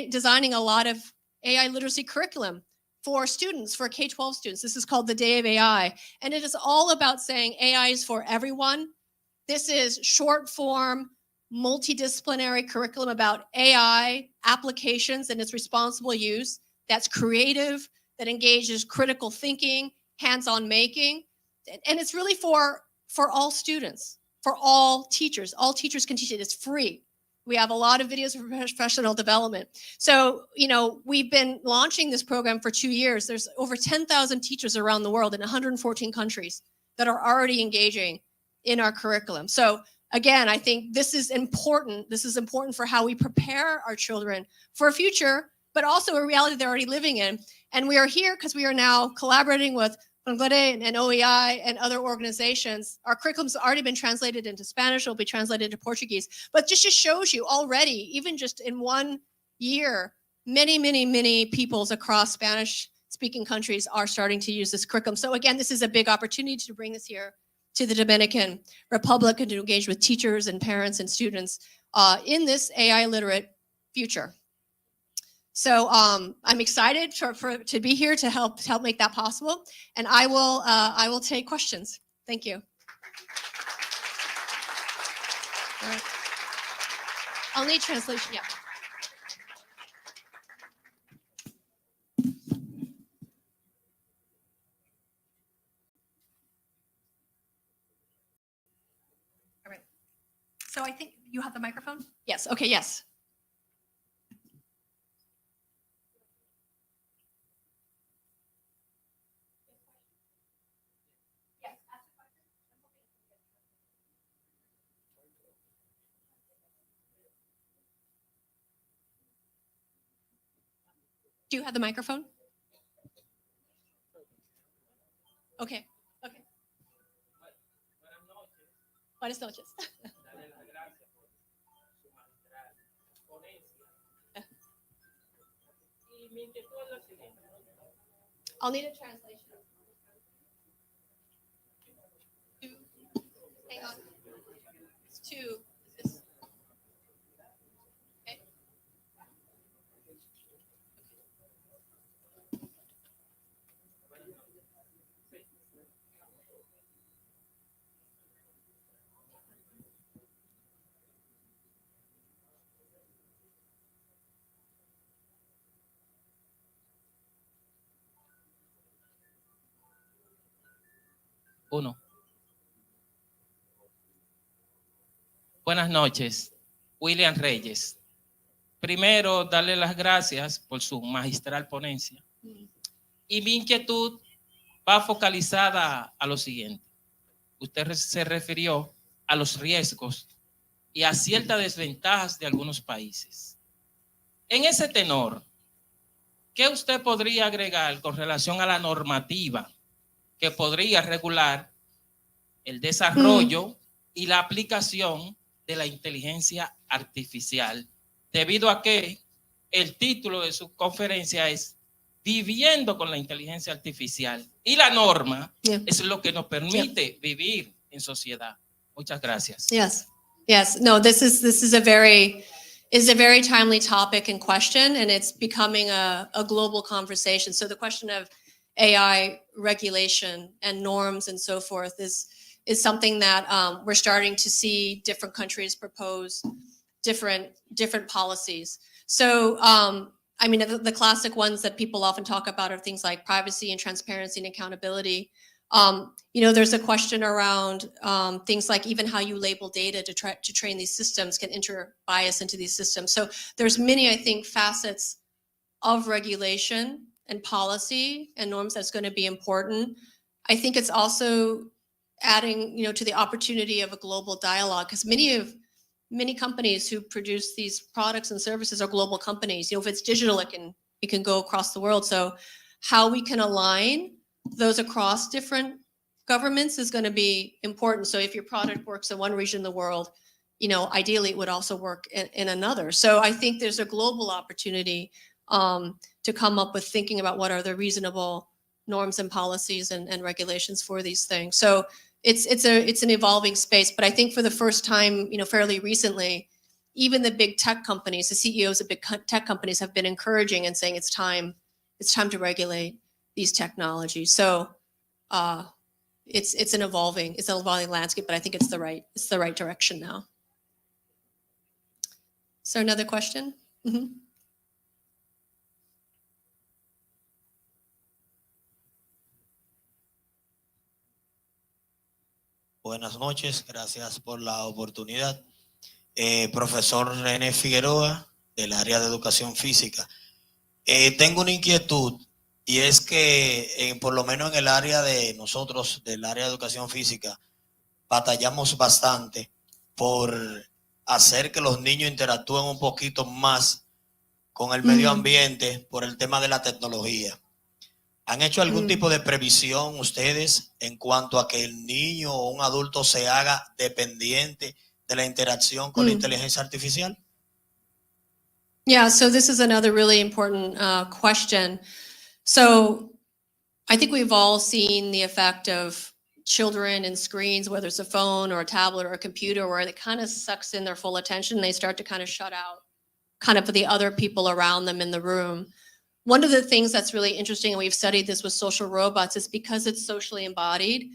designing a lot of AI literacy curriculum for students, for K-12 students. This is called the Day of AI. And it is all about saying AI is for everyone. This is short form, multidisciplinary curriculum about AI applications and its responsible use that's creative, that engages critical thinking, hands-on making. And it's really for all students, for all teachers. All teachers can teach it. It's free. We have a lot of videos for professional development. So, we've been launching this program for 2 years. There's over 10,000 teachers around the world in 114 countries that are already engaging in our curriculum. So again, I think this is important. This is important for how we prepare our children for a future, but also a reality they're already living in. And we are here because we are now collaborating with Bangladesh and OEI and other organizations. Our curriculum's already been translated into Spanish. It'll be translated into Portuguese. But just shows you already, even just in 1 year, many, many, many peoples across Spanish-speaking countries are starting to use this curriculum. So again, this is a big opportunity to bring this here to the Dominican Republic and to engage with teachers and parents and students in this AI literate future. So I'm excited to be here to help make that possible, and I will take questions. Thank you. All right. I'll need translation. Yeah. So I think you have the microphone? Yes, okay, yes. Do you have the microphone? Okay, okay. Buenas noches. I'll need a translation. Hang on. It's two. Is this? Okay. Uno. Buenas noches, William Reyes. Primero, darle las gracias por su magistral ponencia. Y mi inquietud va focalizada a lo siguiente. Usted se refirió a los riesgos y a ciertas desventajas de algunos países. En ese tenor, ¿qué usted podría agregar con relación a la normativa que podría regular el desarrollo y la aplicación de la inteligencia artificial? Debido a que el título de su conferencia es Viviendo con la inteligencia artificial. Y la norma es lo que nos permite vivir en sociedad. Muchas gracias. Yes. Yes. No, this is a very timely topic and question, and it's becoming a global conversation. So the question of AI regulation and norms and so forth is something that we're starting to see different countries propose different policies. So I mean, the classic ones that people often talk about are things like privacy and transparency and accountability. You know, there's a question around things like even how you label data to train these systems can enter bias into these systems. So there's many, I think, facets of regulation and policy and norms that's going to be important. I think it's also adding, you know, to the opportunity of a global dialogue, because many companies who produce these products and services are global companies. You know, if it's digital, it can go across the world. So how we can align those across different governments is going to be important. So if your product works in one region of the world, you know, ideally it would also work in another. So I think there's a global opportunity to come up with thinking about what are the reasonable norms and policies and regulations for these things. So it's an evolving space, but I think for the first time, you know, fairly recently, even the big tech companies, the CEOs of big tech companies have been encouraging and saying it's time to regulate these technologies. So it's an evolving landscape, but I think it's the right direction now. So another question? Mm-hmm. Buenas noches, gracias por la oportunidad. Profesor René Figueroa, del área de educación física. Tengo una inquietud y es que por lo menos en el área de nosotros, del área de educación física, batallamos bastante por hacer que los niños interactúen un poquito más con el medio ambiente por el tema de la tecnología. ¿Han hecho algún tipo de previsión ustedes en cuanto a que el niño o un adulto se haga dependiente de la interacción con la inteligencia artificial? Yeah, so this is another really important question. So I think we've all seen the effect of children and screens, whether it's a phone or a tablet or a computer, where it kind of sucks in their full attention. They start to kind of shut out kind of the other people around them in the room. One of the things that's really interesting, and we've studied this with social robots, is because it's socially embodied,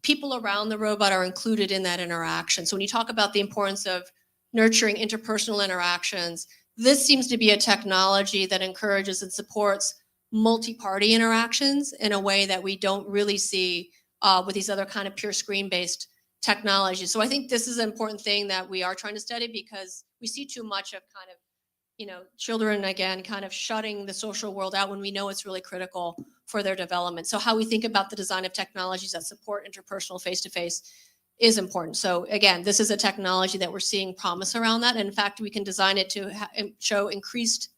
people around the robot are included in that interaction. So when you talk about the importance of nurturing interpersonal interactions, this seems to be a technology that encourages and supports multi-party interactions in a way that we don't really see with these other kind of pure screen-based technology. So I think this is an important thing that we are trying to study, because we see too much of kind of, children, again, kind of shutting the social world out when we know it's really critical for their development. So how we think about the design of technologies that support interpersonal face-to-face is important. So again, this is a technology that we're seeing promise around that. And in fact, we can design it to show increased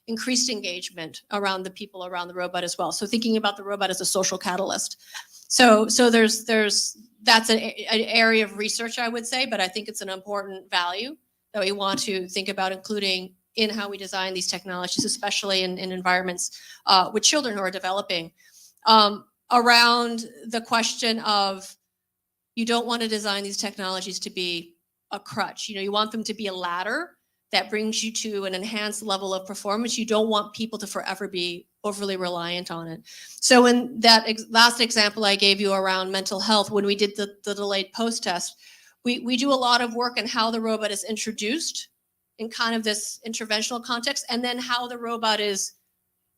engagement around the people around the robot as well. So thinking about the robot as a social catalyst. So that's an area of research, I would say, but I think it's an important value that we want to think about including in how we design these technologies, especially in environments with children who are developing. Around the question of, you don't want to design these technologies to be a crutch. You want them to be a ladder that brings you to an enhanced level of performance. You don't want people to forever be overly reliant on it. So in that last example I gave you around mental health, when we did the delayed post-test, we do a lot of work on how the robot is introduced in kind of this interventional context, and then how the robot is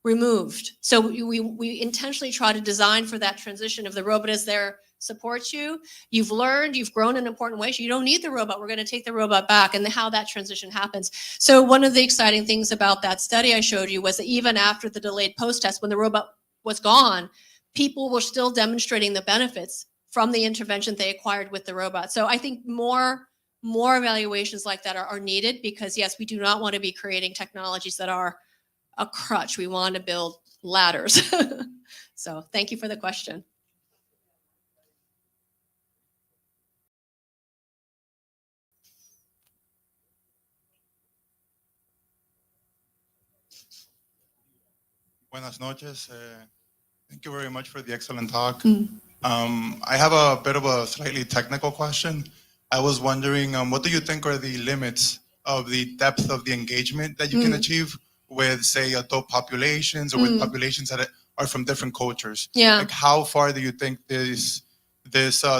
removed. So we intentionally try to design for that transition. If the robot is there, supports you, you've learned, you've grown in important ways, you don't need the robot, we're going to take the robot back, and how that transition happens. So one of the exciting things about that study I showed you was that even after the delayed post-test, when the robot was gone, people were still demonstrating the benefits from the intervention they acquired with the robot. So I think more evaluations like that are needed, because yes, we do not want to be creating technologies that are a crutch. We want to build ladders. So thank you for the question. Buenas noches. Thank you very much for the excellent talk. I have a bit of a slightly technical question. I was wondering, what do you think are the limits of the depth of the engagement that you can achieve with, say, adult populations or with populations that are from different cultures? Yeah. Like, how far do you think this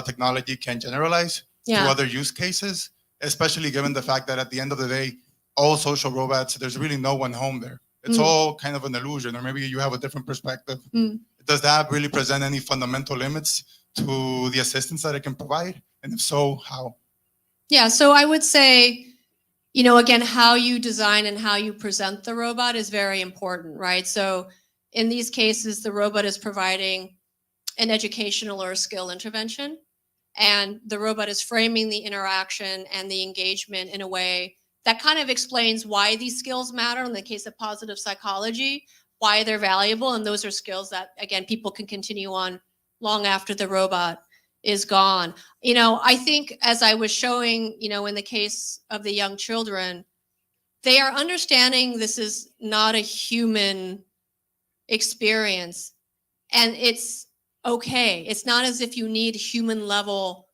technology can generalize to other use cases, especially given the fact that at the end of the day, all social robots, there's really no one home there. It's all kind of an illusion, or maybe you have a different perspective. Does that really present any fundamental limits to the assistance that it can provide? And if so, how? Yeah, so I would say, again, how you design and how you present the robot is very important, right? So in these cases, the robot is providing an educational or a skill intervention, and the robot is framing the interaction and the engagement in a way that kind of explains why these skills matter. In the case of positive psychology, why they're valuable. And those are skills that, again, people can continue on long after the robot is gone. I think as I was showing, in the case of the young children, they are understanding this is not a human experience, and it's okay. It's not as if you need human level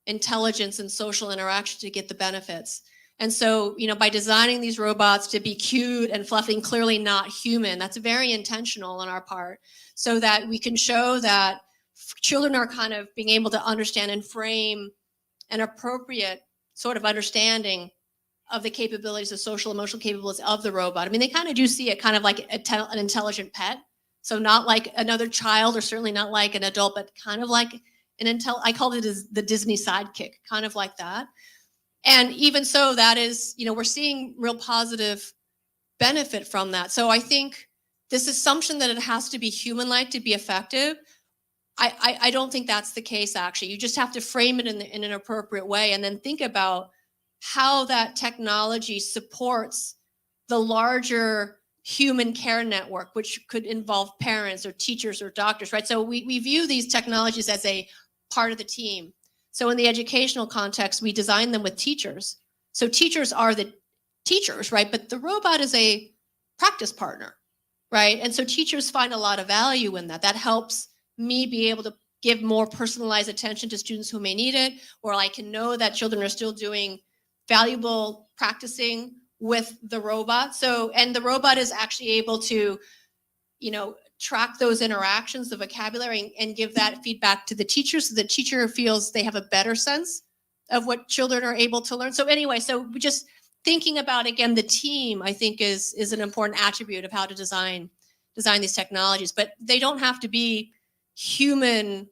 intelligence and social interaction to get the benefits. And so, by designing these robots to be cute and fluffy and clearly not human, that's very intentional on our part, so that we can show that children are kind of being able to understand and frame an appropriate sort of understanding of the capabilities, the social, emotional capabilities of the robot. I mean, they kind of do see it kind of like an intelligent pet. So not like another child, or certainly not like an adult, but kind of like I call it the Disney sidekick, kind of like that. And even so, that is, we're seeing real positive benefit from that. So I think this assumption that it has to be human-like to be effective, I don't think that's the case, actually. You just have to frame it in an appropriate way, and then think about how that technology supports the larger human care network, which could involve parents or teachers or doctors, right? So we view these technologies as a part of the team. So in the educational context, we design them with teachers. So teachers are the teachers, right? But the robot is a practice partner, right? And so teachers find a lot of value in that. That helps me be able to give more personalized attention to students who may need it, or I can know that children are still doing valuable practicing with the robot. So, and the robot is actually able to, track those interactions, the vocabulary, and give that feedback to the teacher, so the teacher feels they have a better sense of what children are able to learn. So anyway, so just thinking about, again, the team, I think is an important attribute of how to design these technologies, but they don't have to be human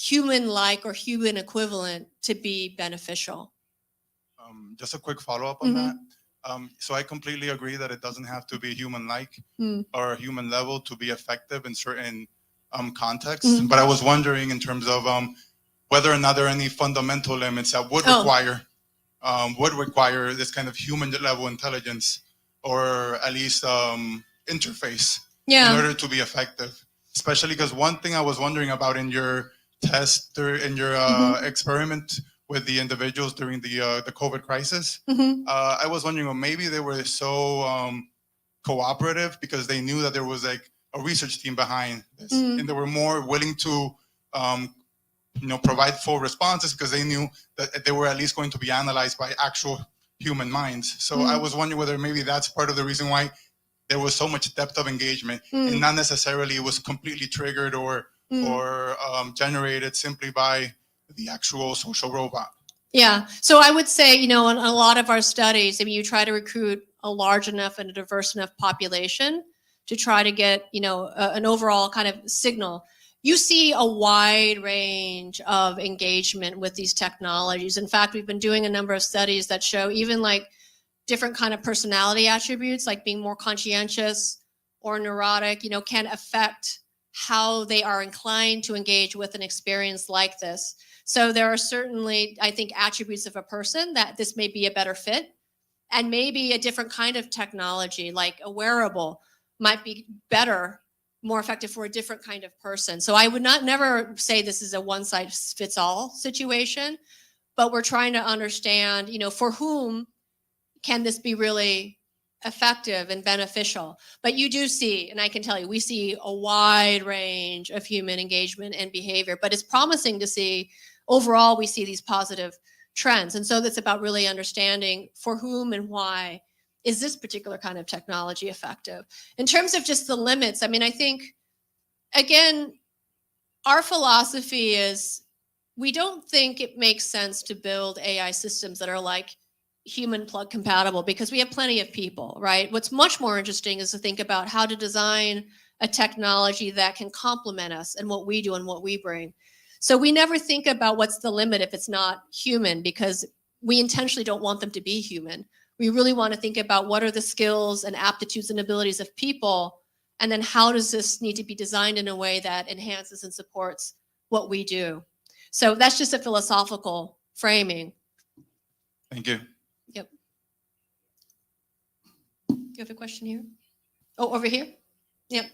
human-like or human equivalent to be beneficial. Just a quick follow-up on that. So I completely agree that it doesn't have to be human-like or human level to be effective in certain contexts. But I was wondering in terms of whether or not there are any fundamental limits that would require this kind of human level intelligence, or at least interface in order to be effective. Especially because one thing I was wondering about in your test, in your experiment with the individuals during the COVID crisis, I was wondering, well, maybe they were so cooperative because they knew that there was like a research team behind this, and they were more willing to provide full responses because they knew that they were at least going to be analyzed by actual human minds. So I was wondering whether maybe that's part of the reason why there was so much depth of engagement, and not necessarily it was completely triggered or generated simply by the actual social robot. Yeah. So I would say, in a lot of our studies, you try to recruit a large enough and a diverse enough population to try to get, an overall kind of signal. You see a wide range of engagement with these technologies. In fact, we've been doing a number of studies that show even like different kind of personality attributes, like being more conscientious or neurotic, can affect how they are inclined to engage with an experience like this. So there are certainly, I think, attributes of a person that this may be a better fit, and maybe a different kind of technology, like a wearable, might be better, more effective for a different kind of person. So I would never say this is a one-size-fits-all situation, but we're trying to understand, for whom can this be really effective and beneficial. But you do see, and I can tell you, we see a wide range of human engagement and behavior, but it's promising to see, overall, we see these positive trends. And so that's about really understanding for whom and why is this particular kind of technology effective. In terms of just the limits, I think, again, our philosophy is we don't think it makes sense to build AI systems that are like human plug compatible, because we have plenty of people, right? What's much more interesting is to think about how to design a technology that can complement us and what we do and what we bring. So we never think about what's the limit if it's not human, because we intentionally don't want them to be human. We really want to think about what are the skills and aptitudes and abilities of people, and then how does this need to be designed in a way that enhances and supports what we do. So that's just a philosophical framing. Thank you. Yep. Do you have a question here? Oh, over here? Yep.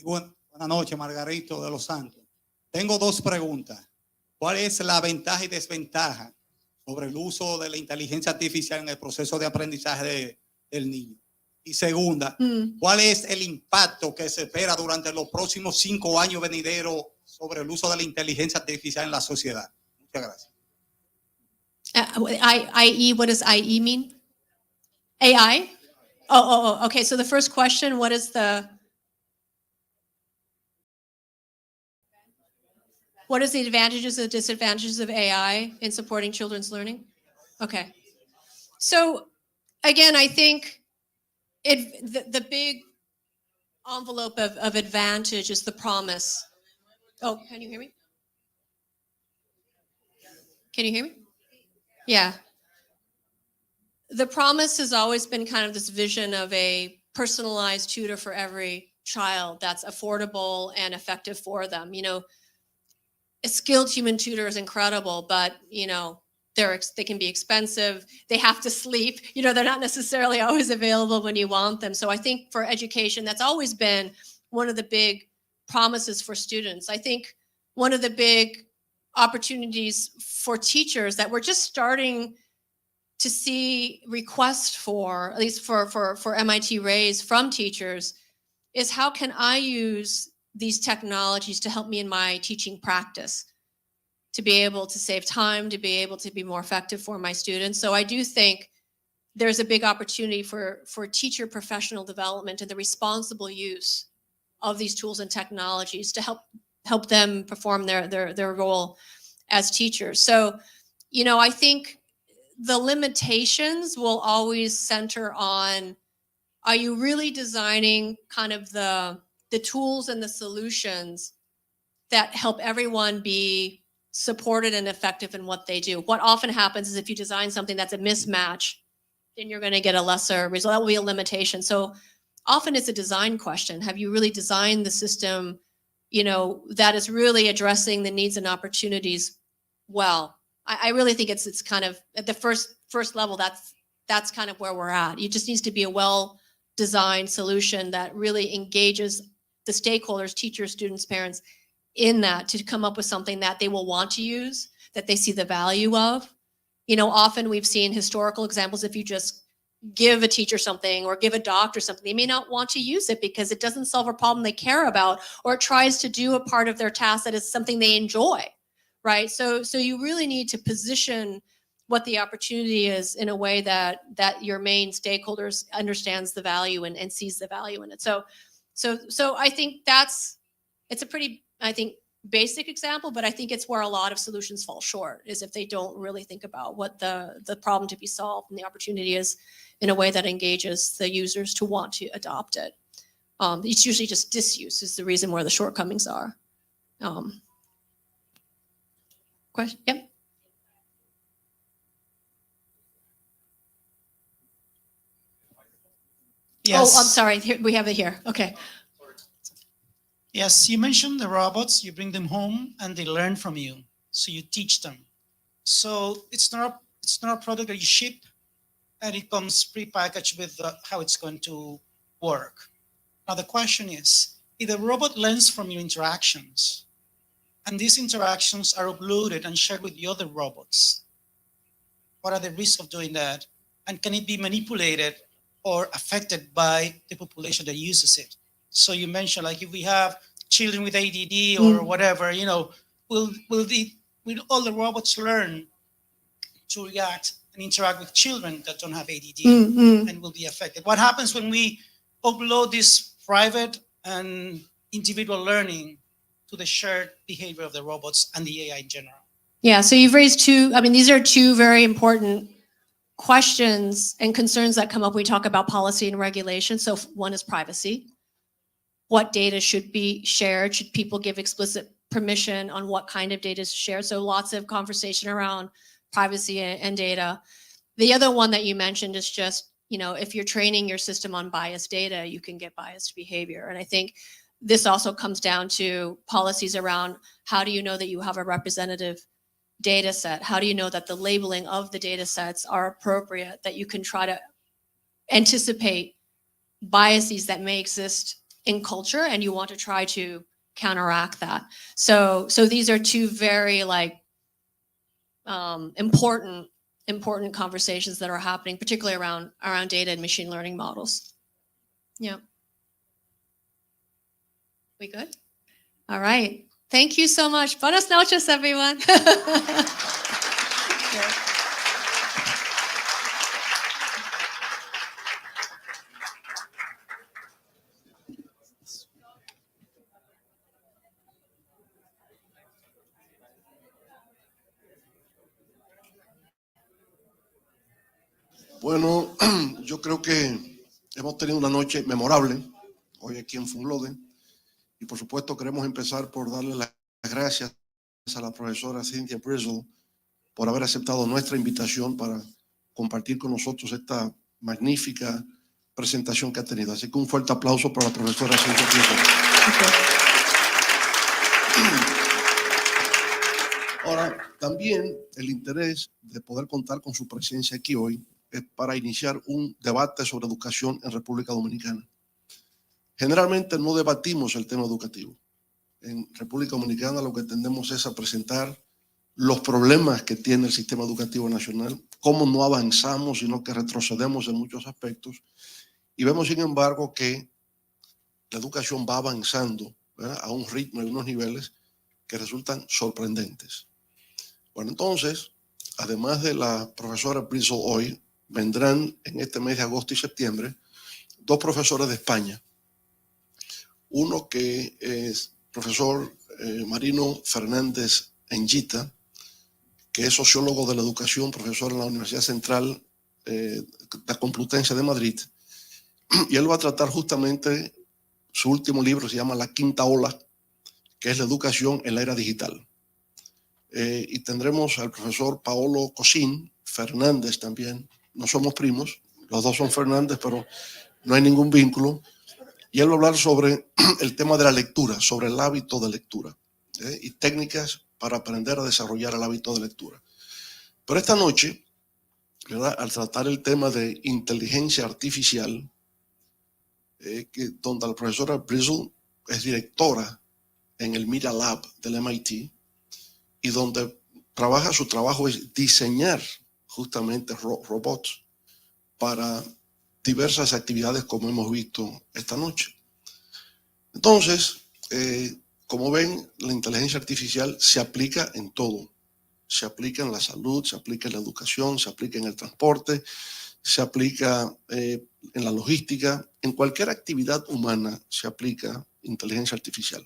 Buenas noches, Margarito de los Santos. Tengo dos preguntas. ¿Cuál es la ventaja y desventaja sobre el uso de la inteligencia artificial en el proceso de aprendizaje del niño? Y segunda, ¿cuál es el impacto que se espera durante los próximos 5 años venideros sobre el uso de la inteligencia artificial en la sociedad? Muchas gracias. IE, what does IE mean? AI? Oh, okay. So the first question, what is the advantages and disadvantages of AI in supporting children's learning? Okay. So again, I think the big envelope of advantage is the promise. Oh, can you hear me? Can you hear me? Yeah. The promise has always been kind of this vision of a personalized tutor for every child that's affordable and effective for them. A skilled human tutor is incredible, but, they can be expensive. They have to sleep. They're not necessarily always available when you want them. So I think for education, that's always been one of the big promises for students. I think one of the big opportunities for teachers that we're just starting to see requests for, at least for MIT raise from teachers, is how can I use these technologies to help me in my teaching practice, to be able to save time, to be able to be more effective for my students. So I do think there's a big opportunity for teacher professional development and the responsible use of these tools and technologies to help them perform their role as teachers. So, I think the limitations will always center on, are you really designing kind of the tools and the solutions that help everyone be supported and effective in what they do. What often happens is if you design something that's a mismatch, then you're going to get a lesser result. That will be a limitation. So often it's a design question. Have you really designed the system, you know, that is really addressing the needs and opportunities well? I really think it's kind of at the first level, that's kind of where we're at. It just needs to be a well-designed solution that really engages the stakeholders, teachers, students, parents, in that to come up with something that they will want to use, that they see the value of. You know, often we've seen historical examples, if you just give a teacher something or give a doctor something, they may not want to use it because it doesn't solve a problem they care about, or it tries to do a part of their task that is something they enjoy, right? So you really need to position what the opportunity is in a way that your main stakeholders understands the value and sees the value in it. So I think it's a pretty, I think, basic example, but I think it's where a lot of solutions fall short, is if they don't really think about what the problem to be solved and the opportunity is in a way that engages the users to want to adopt it. It's usually just disuse is the reason where the shortcomings are. Question? Yep. Yes. Oh, I'm sorry. Here, we have it here. Okay. Yes, you mentioned the robots, you bring them home and they learn from you. So you teach them. So it's not a product that you ship and it comes prepackaged with how it's going to work. Now the question is, if the robot learns from your interactions and these interactions are uploaded and shared with the other robots, what are the risks of doing that? And can it be manipulated or affected by the population that uses it? So you mentioned, like, if we have children with ADD or whatever, you know, will all the robots learn to react and interact with children that don't have ADD and will be affected? What happens when we upload this private and individual learning to the shared behavior of the robots and the AI in general? Yeah, so you've raised these are two very important questions and concerns that come up when we talk about policy and regulation. So one is privacy. What data should be shared? Should people give explicit permission on what kind of data is shared? So lots of conversation around privacy and data. The other one that you mentioned is just, you know, if you're training your system on biased data, you can get biased behavior. And I think this also comes down to policies around how do you know that you have a representative data set? How do you know that the labeling of the data sets are appropriate, that you can try to anticipate biases that may exist in culture and you want to try to counteract that? So these are two very important conversations that are happening, particularly around data and machine learning models. Yeah. We good? All right. Thank you so much. Buenas noches, everyone. Bueno, yo creo que hemos tenido una noche memorable hoy aquí en Funglode y por supuesto queremos empezar por darle las gracias a la profesora Cynthia Brizzle por haber aceptado nuestra invitación para compartir con nosotros esta magnífica presentación que ha tenido. Así que un fuerte aplauso para la profesora Cynthia Brizzle. Ahora, también el interés de poder contar con su presencia aquí hoy es para iniciar un debate sobre educación en República Dominicana. Generalmente no debatimos el tema educativo. En República Dominicana lo que tendemos es a presentar los problemas que tiene el sistema educativo nacional, cómo no avanzamos, sino que retrocedemos en muchos aspectos. Y vemos, sin embargo, que la educación va avanzando, ¿verdad?, a un ritmo y unos niveles que resultan sorprendentes. Bueno, entonces, además de la profesora Brizzle hoy, vendrán en este mes de agosto y septiembre dos profesores de España. Uno que es profesor Marino Fernández Engita, que es sociólogo de la educación, profesor en la Universidad Central de la Complutense de Madrid. Y él va a tratar justamente, su último libro se llama La Quinta Ola, que es la educación en la era digital. Y tendremos al profesor Paolo Cosín Fernández también. No somos primos, los dos son Fernández, pero no hay ningún vínculo. Y él va a hablar sobre el tema de la lectura, sobre el hábito de lectura y técnicas para aprender a desarrollar el hábito de lectura. Pero esta noche, ¿verdad?, al tratar el tema de inteligencia artificial, donde la profesora Brizzle es directora en el Media Lab del MIT, y donde su trabajo es diseñar justamente robots para diversas actividades como hemos visto esta noche. Entonces, como ven, la inteligencia artificial se aplica en todo. Se aplica en la salud, se aplica en la educación, se aplica en el transporte, se aplica en la logística. En cualquier actividad humana se aplica inteligencia artificial.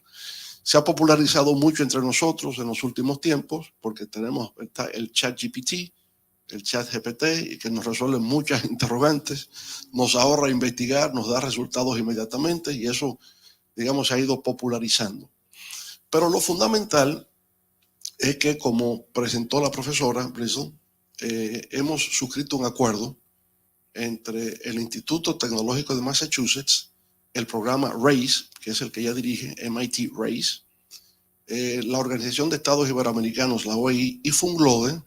Se ha popularizado mucho entre nosotros en los últimos tiempos porque tenemos el ChatGPT, el ChatGPT, que nos resuelve muchas interrogantes, nos ahorra investigar, nos da resultados inmediatamente y eso, digamos, se ha ido popularizando. Pero lo fundamental es que, como presentó la profesora Brizzle, hemos suscrito un acuerdo entre el Instituto Tecnológico de Massachusetts, el programa RACE, que es el que ella dirige, MIT RACE, la Organización de Estados Iberoamericanos, la OEI, y FUNGLODE,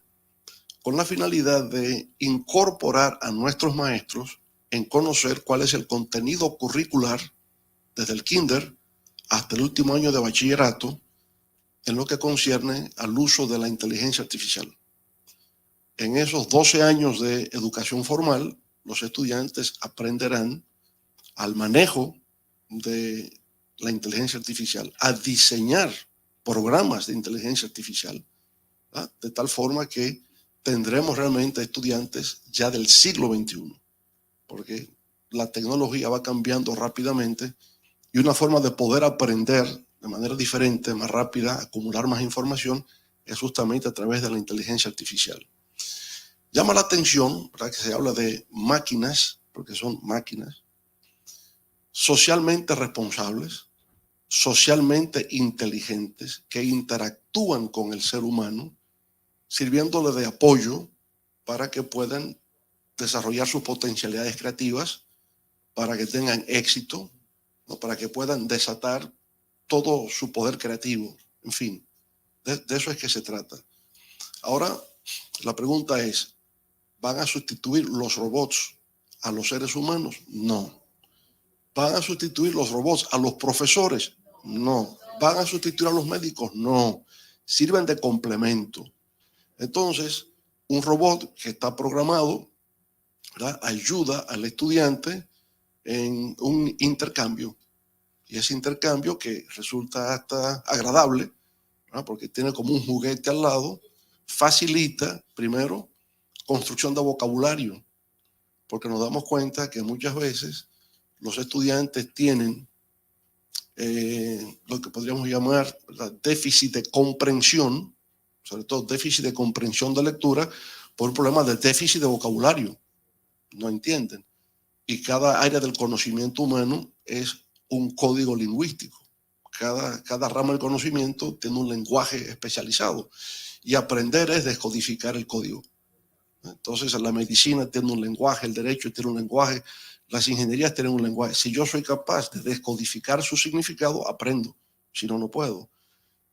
con la finalidad de incorporar a nuestros maestros en conocer cuál es el contenido curricular desde el kinder hasta el último año de bachillerato en lo que concierne al uso de la inteligencia artificial. En esos 12 años de educación formal, los estudiantes aprenderán al manejo de la inteligencia artificial, a diseñar programas de inteligencia artificial, ¿verdad?, de tal forma que tendremos realmente estudiantes ya del siglo XXI, porque la tecnología va cambiando rápidamente y una forma de poder aprender de manera diferente, más rápida, acumular más información, es justamente a través de la inteligencia artificial. Llama la atención, ¿verdad?, que se habla de máquinas, porque son máquinas, socialmente responsables, socialmente inteligentes, que interactúan con el ser humano, sirviéndole de apoyo para que puedan desarrollar sus potencialidades creativas, para que tengan éxito, ¿no?, para que puedan desatar todo su poder creativo. En fin, de eso es que se trata. Ahora, la pregunta es, ¿van a sustituir los robots a los seres humanos? No. ¿Van a sustituir los robots a los profesores? No. ¿Van a sustituir a los médicos? No. Sirven de complemento. Entonces, un robot que está programado, ¿verdad?, ayuda al estudiante en un intercambio. Y ese intercambio, que resulta hasta agradable, ¿verdad?, porque tiene como un juguete al lado, facilita, primero, construcción de vocabulario, porque nos damos cuenta que muchas veces los estudiantes tienen lo que podríamos llamar, ¿verdad?, déficit de comprensión, sobre todo déficit de comprensión de lectura, por un problema de déficit de vocabulario. No entienden. Y cada área del conocimiento humano es un código lingüístico. Cada rama del conocimiento tiene un lenguaje especializado. Y aprender es descodificar el código. Entonces, la medicina tiene un lenguaje, el derecho tiene un lenguaje, las ingenierías tienen un lenguaje. Si yo soy capaz de descodificar su significado, aprendo. Si no, no puedo.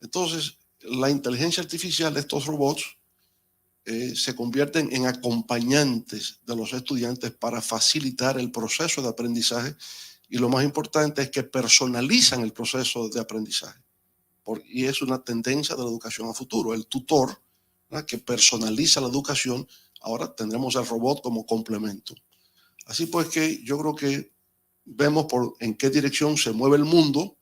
Entonces, la inteligencia artificial, estos robots, se convierten en acompañantes de los estudiantes para facilitar el proceso de aprendizaje, y lo más importante es que personalizan el proceso de aprendizaje. Y es una tendencia de la educación a futuro. El tutor, ¿verdad?, que personaliza la educación, ahora tendremos al robot como complemento. Así pues que yo creo que vemos en qué dirección se mueve el mundo,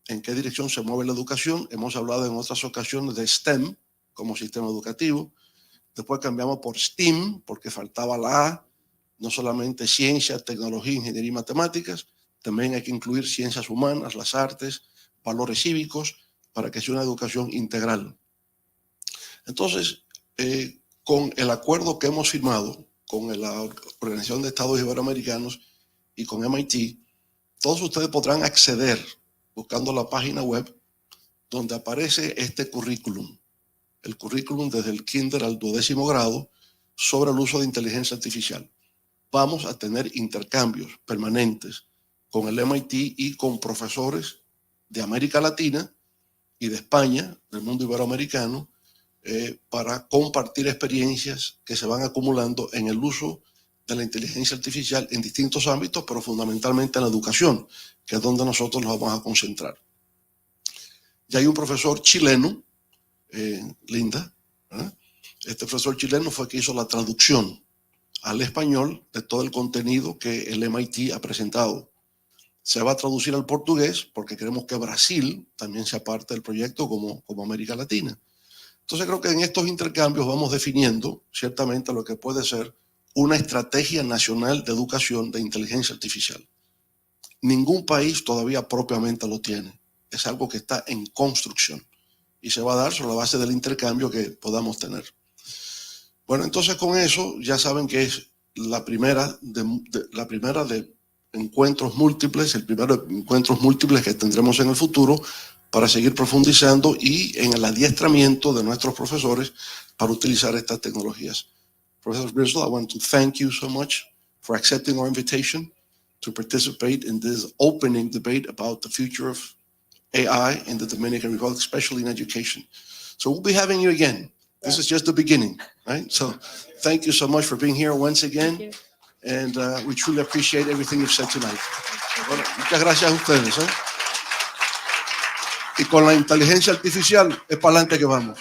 en qué dirección se mueve la educación. Hemos hablado en otras ocasiones de STEM como sistema educativo. Después cambiamos por STEAM porque faltaba la A, no solamente ciencia, tecnología, ingeniería y matemáticas, también hay que incluir ciencias humanas, las artes, valores cívicos, para que sea una educación integral. Entonces, con el acuerdo que hemos firmado con la Organización de Estados Iberoamericanos y con MIT, todos ustedes podrán acceder, buscando la página web, donde aparece este currículum, el currículum desde el kinder al 12º grado sobre el uso de inteligencia artificial. Vamos a tener intercambios permanentes con el MIT y con profesores de América Latina y de España, del mundo iberoamericano, para compartir experiencias que se van acumulando en el uso de la inteligencia artificial en distintos ámbitos, pero fundamentalmente en la educación, que es donde nosotros nos vamos a concentrar. Ya hay un profesor chileno, Linda, ¿verdad? Este profesor chileno fue el que hizo la traducción al español de todo el contenido que el MIT ha presentado. Se va a traducir al portugués porque queremos que Brasil también sea parte del proyecto como América Latina. Entonces creo que en estos intercambios vamos definiendo ciertamente lo que puede ser una estrategia nacional de educación de inteligencia artificial. Ningún país todavía propiamente lo tiene. Es algo que está en construcción y se va a dar sobre la base del intercambio que podamos tener. Bueno, entonces con eso ya saben que es la primera de encuentros múltiples, el primero de encuentros múltiples que tendremos en el futuro para seguir profundizando y en el adiestramiento de nuestros profesores para utilizar estas tecnologías. Professor Bristle, I want to thank you so much for accepting our invitation to participate in this opening debate about the future of AI in the Dominican Republic, especially in education. So we'll be having you again. This is just the beginning, right? So thank you so much for being here once again. And we truly appreciate everything you've said tonight. Bueno, muchas gracias a ustedes. Y con la inteligencia artificial es para adelante que vamos.